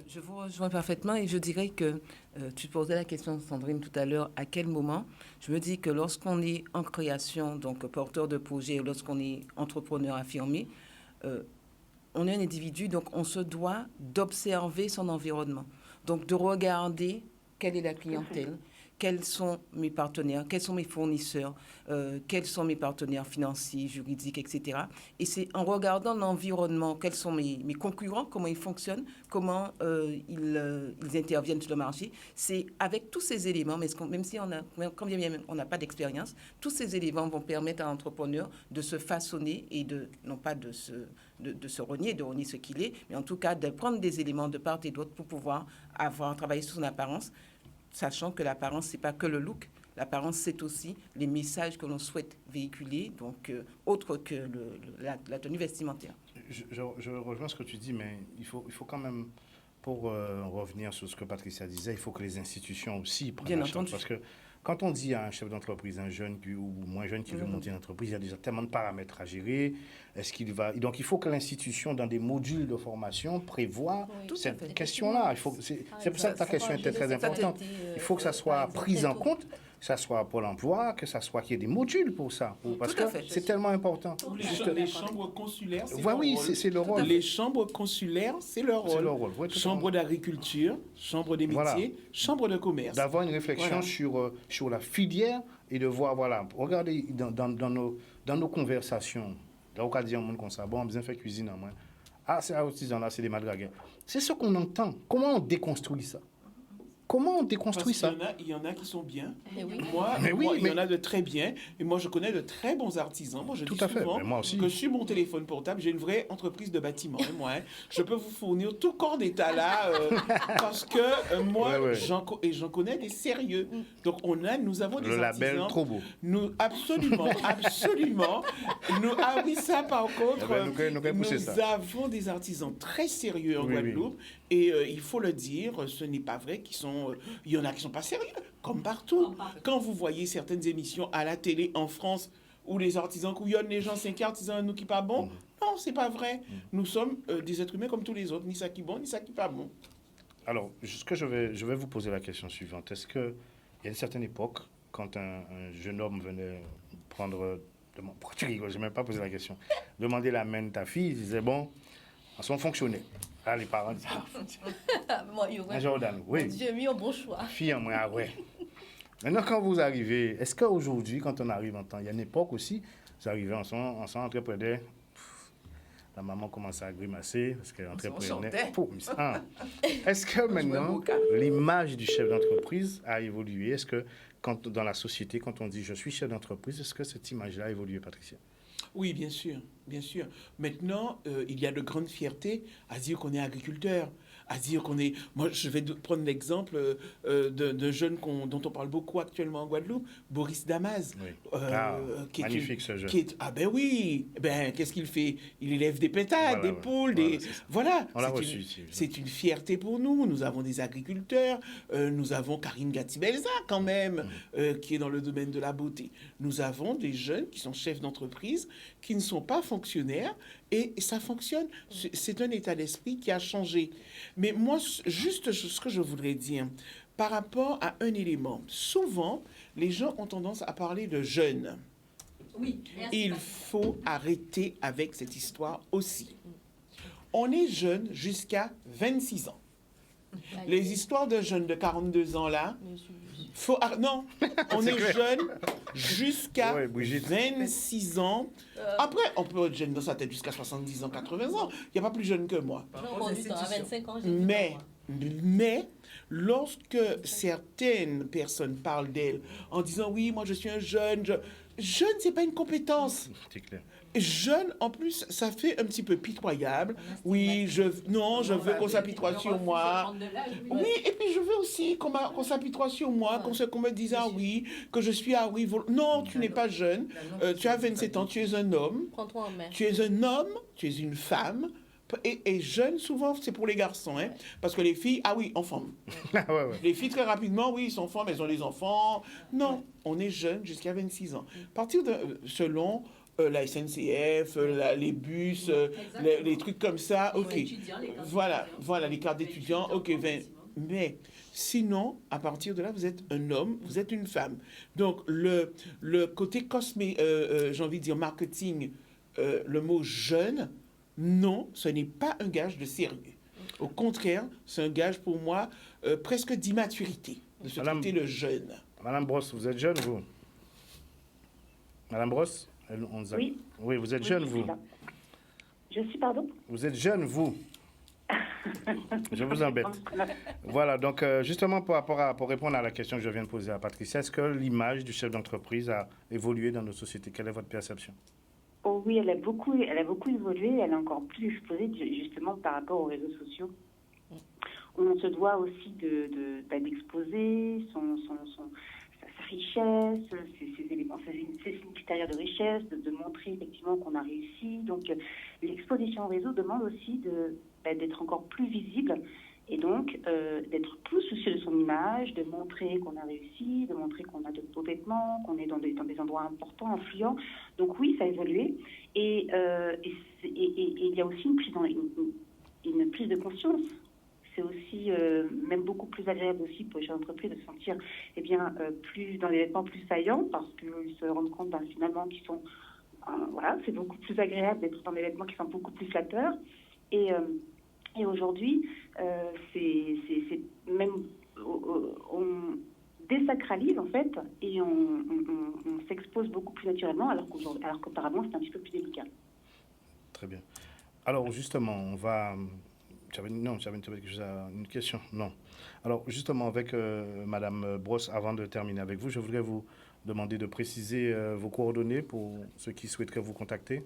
je vous rejoins parfaitement et je dirais que tu posais la question, Sandrine, tout à l'heure, à quel moment? Je me dis que lorsqu'on est en création, donc porteur de projet, lorsqu'on est entrepreneur affirmé, on est un individu, donc on se doit d'observer son environnement. Donc, de regarder quelle est la clientèle, quels sont mes partenaires, quels sont mes fournisseurs, quels sont mes partenaires financiers, juridiques, etc. Et c'est en regardant l'environnement, quels sont mes concurrents, comment ils fonctionnent, comment ils interviennent sur le marché. C'est avec tous ces éléments, mais même si quand bien même on n'a pas d'expérience, tous ces éléments vont permettre à l'entrepreneur de se façonner et non pas de se renier, de renier ce qu'il est, mais en tout cas de prendre des éléments de part et d'autre pour pouvoir travailler sur son apparence, sachant que l'apparence, ce n'est pas que le look. L'apparence, c'est aussi les messages que l'on souhaite véhiculer, donc autre que la tenue vestimentaire. Je rejoins ce que tu dis, mais il faut quand même, pour revenir sur ce que Patricia disait, il faut que les institutions aussi prennent la charge. Parce que quand on dit à un chef d'entreprise, un jeune ou moins jeune qui veut monter une entreprise, il y a déjà tellement de paramètres à gérer. Donc, il faut que l'institution, dans des modules de formation, prévoie cette question-là. C'est pour ça que ta question était très importante. Il faut que ça soit pris en compte, que ça soit Pôle emploi, qu'il y ait des modules pour ça. Parce que c'est tellement important. Les chambres consulaires, c'est le rôle. Les chambres consulaires, c'est leur rôle. Chambre d'agriculture, chambre des métiers, chambre de commerce. D'avoir une réflexion sur la filière et de voir, regardez dans nos conversations, là, on dit un monde comme ça, bon, on a besoin de faire cuisine en moins. Ah, c'est artisan là, c'est des madraguins. C'est ce qu'on entend. Comment on déconstruit ça? Comment on déconstruit ça? Il y en a qui sont bien. Mais oui. Il y en a de très bien. Et moi, je connais de très bons artisans. Moi, je dis souvent que sur mon téléphone portable, j'ai une vraie entreprise de bâtiment. Et moi, je peux vous fournir tout corps d'état là, parce que moi, j'en connais des sérieux. Donc, nous avons des artisans. Le label trop beau. Absolument. Oui, ça, par contre, nous avons des artisans très sérieux en Guadeloupe. Et il faut le dire, ce n'est pas vrai qu'ils sont... Il y en a qui ne sont pas sérieux, comme partout. Quand vous voyez certaines émissions à la télé en France où les artisans couillonnent les gens, 5 artisans, nous qui pas bon, non, c'est pas vrai. Nous sommes des êtres humains comme tous les autres, ni ça qui bon, ni ça qui pas bon. Alors, je vais vous poser la question suivante. Est-ce qu'il y a une certaine époque, quand un jeune homme venait prendre... Pourquoi tu rigoles? Je n'ai même pas posé la question. Demander la main de ta fille, il disait, bon, elles sont fonctionnées. Ah, les parents disent, Jordan, oui. Dieu mis un bon choix. Fille, ouais. Maintenant, quand vous arrivez, est-ce qu'aujourd'hui, quand on arrive en temps, il y a une époque aussi, Vous arrivez, on s'en entrepreneur. La maman commence à grimacer parce qu'elle est entrepreneur. Est-ce que maintenant, l'image du chef d'entreprise a évolué? Est-ce que dans la société, quand on dit « je suis chef d'entreprise », est-ce que cette image-là a évolué, Patricia? Oui, bien sûr, bien sûr. Maintenant, il y a de grandes fiertés à dire qu'on est agriculteur, à dire qu'on est... Moi, je vais prendre l'exemple d'un jeune dont on parle beaucoup actuellement en Guadeloupe, Boris Damas. Oui. Qui magnifique ce jeune. Ah ben oui, qu'est-ce qu'il fait? Il élève des pétades, des poules, Voilà. On l'a reçu ici. C'est une fierté pour nous. Nous avons des agriculteurs, nous avons Karine Gatibelza quand même, qui est dans le domaine de la beauté. Nous avons des jeunes qui sont chefs d'entreprise, qui ne sont pas fonctionnaires, et ça fonctionne. C'est un état d'esprit qui a changé. Mais moi, juste ce que je voudrais dire, par rapport à un élément, souvent, les gens ont tendance à parler de jeunes. Oui, Il faut arrêter avec cette histoire aussi. On est jeune jusqu'à 26 ans. Les histoires de jeunes de 42 ans, là, non, on est jeune jusqu'à 26 ans. Après, on peut être jeune dans sa tête jusqu'à 70 ans, 80 ans. Il n'y a pas plus jeune que moi. À 25 ans, mais lorsque certaines personnes parlent d'elles en disant « oui, moi je suis un jeune », jeune, c'est pas une compétence. C'est clair. Jeune, en plus, ça fait un petit peu pitoyable. Oui, je veux qu'on s'apitoie sur moi. Oui, et puis je veux aussi qu'on s'apitoie sur moi, qu'on me dise, ah oui, que je suis, ah oui, non, tu n'es pas jeune, tu as 27 ans, tu es un homme, Prends-toi en main. tu es un homme, tu es une femme, et jeune, souvent, c'est pour les garçons, hein, parce que les filles, ah oui, enfants. Les filles, très rapidement, oui, ils sont femmes, elles ont les enfants. Non, on est jeune jusqu'à 26 ans. À partir de, selon... la SNCF, les bus, les trucs comme ça, ok. Voilà, les cartes d'étudiants, ok. Mais sinon, à partir de là, vous êtes un homme, vous êtes une femme. Donc, le côté j'ai envie de dire marketing, le mot jeune, non, ce n'est pas un gage de sérieux. Au contraire, c'est un gage pour moi presque d'immaturité, de se traiter le jeune. Madame Brosse, vous êtes jeune, vous? Madame Brosse? Oui. Oui, vous êtes jeune, vous. Je suis, pardon? Vous êtes jeune, vous. Je vous embête. Voilà, donc justement, pour répondre à la question que je viens de poser à Patricia, est-ce que l'image du chef d'entreprise a évolué dans nos sociétés? Quelle est votre perception? Oh oui, elle a beaucoup évolué, elle est encore plus exposée justement par rapport aux réseaux sociaux. On se doit aussi d'exposer sa richesse, ses éléments, ses critères de richesse, de montrer effectivement qu'on a réussi. Donc l'exposition au réseau demande aussi d'être encore plus visible et donc d'être plus soucieux de son image, de montrer qu'on a réussi, de montrer qu'on a de beaux vêtements, qu'on est dans des endroits importants, influents. Donc oui, ça a évolué. Et il y a aussi une prise de conscience. C'est aussi même beaucoup plus agréable aussi pour les chefs d'entreprise de se sentir plus dans des vêtements plus saillants parce qu'ils se rendent compte finalement qu'ils sont... voilà, c'est beaucoup plus agréable d'être dans des vêtements qui sont beaucoup plus flatteurs. Et aujourd'hui, c'est même... on désacralise en fait et on s'expose beaucoup plus naturellement alors qu'auparavant c'était un petit peu plus délicat. Très bien. Alors justement, on va... J'avais une question. Non. Alors, justement, avec Madame Brosse, avant de terminer avec vous, je voudrais vous demander de préciser vos coordonnées pour ceux qui souhaiteraient vous contacter.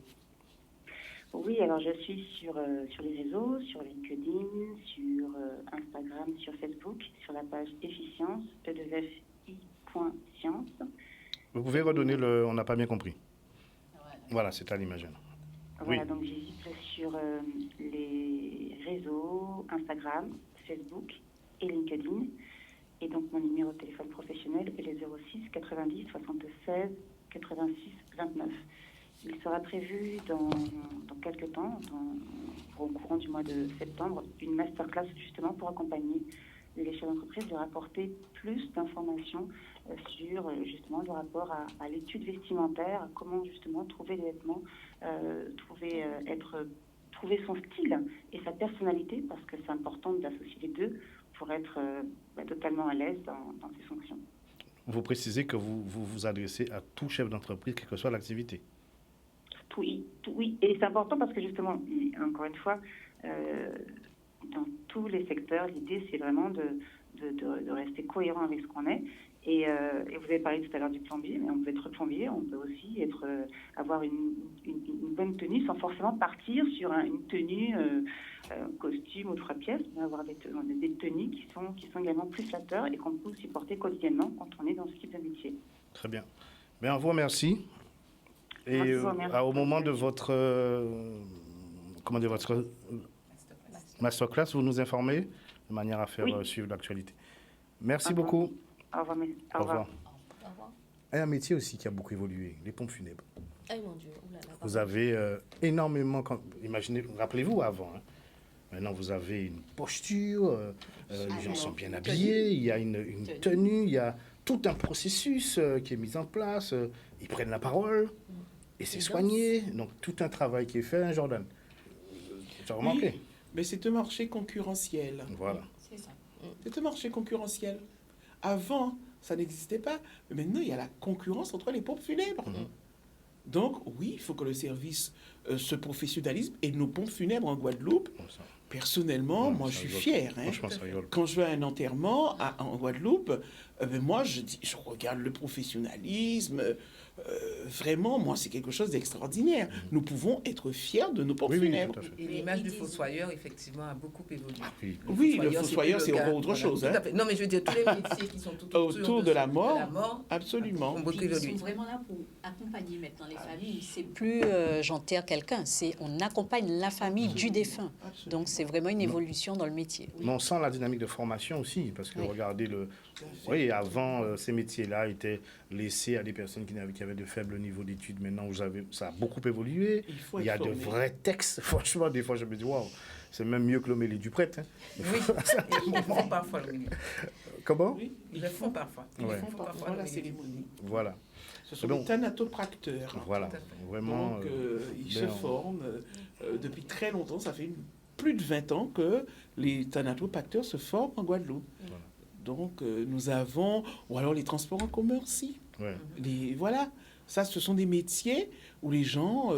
Oui, alors je suis sur les réseaux, sur LinkedIn, sur Instagram, sur Facebook, sur la page Efficience, e2fi.science. Vous pouvez redonner on n'a pas bien compris. Voilà, c'est à l'image. Voilà, oui. Donc j'existe sur les réseaux, Instagram, Facebook et LinkedIn. Et donc mon numéro de téléphone professionnel est le 06 90 76 86 29. Il sera prévu dans quelques temps, au courant du mois de septembre, une masterclass justement pour accompagner les chefs d'entreprise, leur apporter plus d'informations sur justement le rapport à l'étude vestimentaire, comment justement trouver des vêtements, trouver son style et sa personnalité, parce que c'est important d'associer les deux pour être totalement à l'aise dans ses fonctions. Vous précisez que vous vous adressez à tout chef d'entreprise, quelle que soit l'activité. oui. Et c'est important parce que justement, encore une fois, dans tous les secteurs, l'idée c'est vraiment de rester cohérent avec ce qu'on est. Et vous avez parlé tout à l'heure du plombier, mais on peut être plombier, on peut aussi avoir une bonne tenue sans forcément partir sur une tenue costume ou 3 pièces, mais avoir des tenues qui sont également plus flatteurs et qu'on peut aussi porter quotidiennement quand on est dans ce type de métier. Très bien. Bien, on vous remercie. Et au moment de votre masterclass, vous nous informez de manière à faire suivre l'actualité. Merci beaucoup. Au revoir. Au revoir. Et un métier aussi qui a beaucoup évolué, les pompes funèbres. Eh mon Dieu. Vous avez énormément... Imaginez, rappelez-vous avant. Maintenant, vous avez une posture, les gens sont bien habillés, il y a une tenue, il y a tout un processus qui est mis en place. Ils prennent la parole et c'est soigné. Donc, tout un travail qui est fait, Jordan. Tu as remarqué? Oui, mais c'est un marché concurrentiel. Voilà. C'est ça. C'est un marché concurrentiel. Avant, ça n'existait pas. Mais maintenant, il y a la concurrence entre les pompes funèbres. Donc, oui, il faut que le service se professionnalise. Et nos pompes funèbres en Guadeloupe, personnellement, moi, je suis fier. Quand je vais à un enterrement en Guadeloupe, moi, je regarde le professionnalisme. Vraiment, moi, c'est quelque chose d'extraordinaire. Nous pouvons être fiers de nos pompes funèbres. Et l'image du fossoyeur, effectivement, a beaucoup évolué. Oui, le fossoyeur, c'est autre chose. Tout à fait. Non, mais je veux dire, tous les métiers qui sont tout autour de la mort, absolument. ont beaucoup Ils évolué. sont vraiment là pour accompagner maintenant les familles. C'est plus j'enterre quelqu'un, on accompagne la famille du défunt. Donc c'est vraiment une évolution dans le métier. Mais on sent la dynamique de formation aussi, parce que regardez, avant, ces métiers-là étaient laissés à des personnes qui avaient de faibles niveaux d'études. Maintenant, ça a beaucoup évolué. Il y a de vrais textes. Franchement, des fois, je me dis, waouh, c'est même mieux que l'homélie du prêtre. Oui, ils le font parfois l'homélie. Comment? Oui, ils le font parfois. Ils font parfois la cérémonie. Voilà. Ce sont des thanatopracteurs. Voilà, vraiment. Donc, ils se forment depuis très longtemps. Ça fait plus de 20 ans que les thanatopracteurs se forment en Guadeloupe. Voilà. Donc, nous avons... Ou alors les transports en commun aussi. Ouais. Voilà. Ça, ce sont des métiers où les gens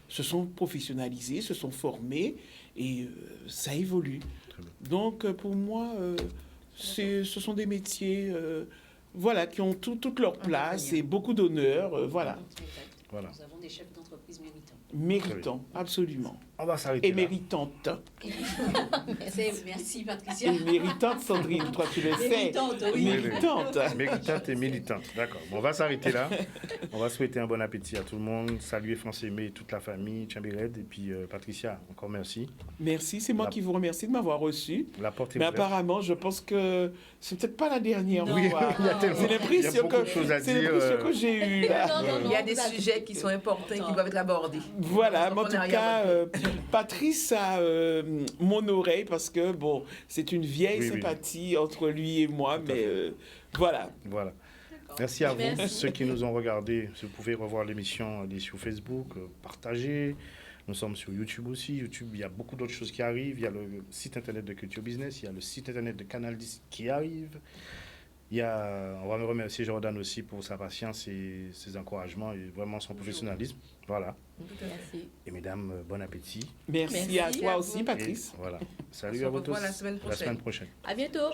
se sont professionnalisés, se sont formés et ça évolue. Donc, pour moi, ce sont des métiers qui ont toute leur place et beaucoup d'honneur. Voilà. Nous avons des chefs d'entreprise méritants. Méritants, absolument. On va s'arrêter et méritantes. Merci, Patricia. Et méritante, Sandrine, toi tu le sais. Méritante, oui. Méritante et militante. D'accord. Bon, on va s'arrêter là. On va souhaiter un bon appétit à tout le monde. Saluer France Aimé et toute la famille, Tchambéred. Et puis, Patricia, encore merci. Merci, c'est moi qui vous remercie de m'avoir reçu. La porte est Mais ouverte. Apparemment, je pense que c'est peut-être pas la dernière fois. Il y a tellement, c'est l'impression que j'ai eue là. Il y a des sujets qui sont importants qui doivent être abordés. Voilà, mais en tout cas, Patrice a mon oreille parce que, bon, c'est une vieille sympathie entre lui et moi, mais voilà. Voilà. Merci à vous, ceux qui nous ont regardés. Vous pouvez revoir l'émission sur Facebook, partager. Nous sommes sur YouTube aussi. YouTube, il y a beaucoup d'autres choses qui arrivent. Il y a le site internet de Culture Business, il y a le site internet de Canal 10 qui arrive. On va me remercier Jordan aussi pour sa patience et ses encouragements et vraiment son professionnalisme. Voilà. Merci. Et mesdames, bon appétit. Merci à toi aussi, Patrice. Et voilà. Salut à vous tous. La semaine prochaine. À bientôt.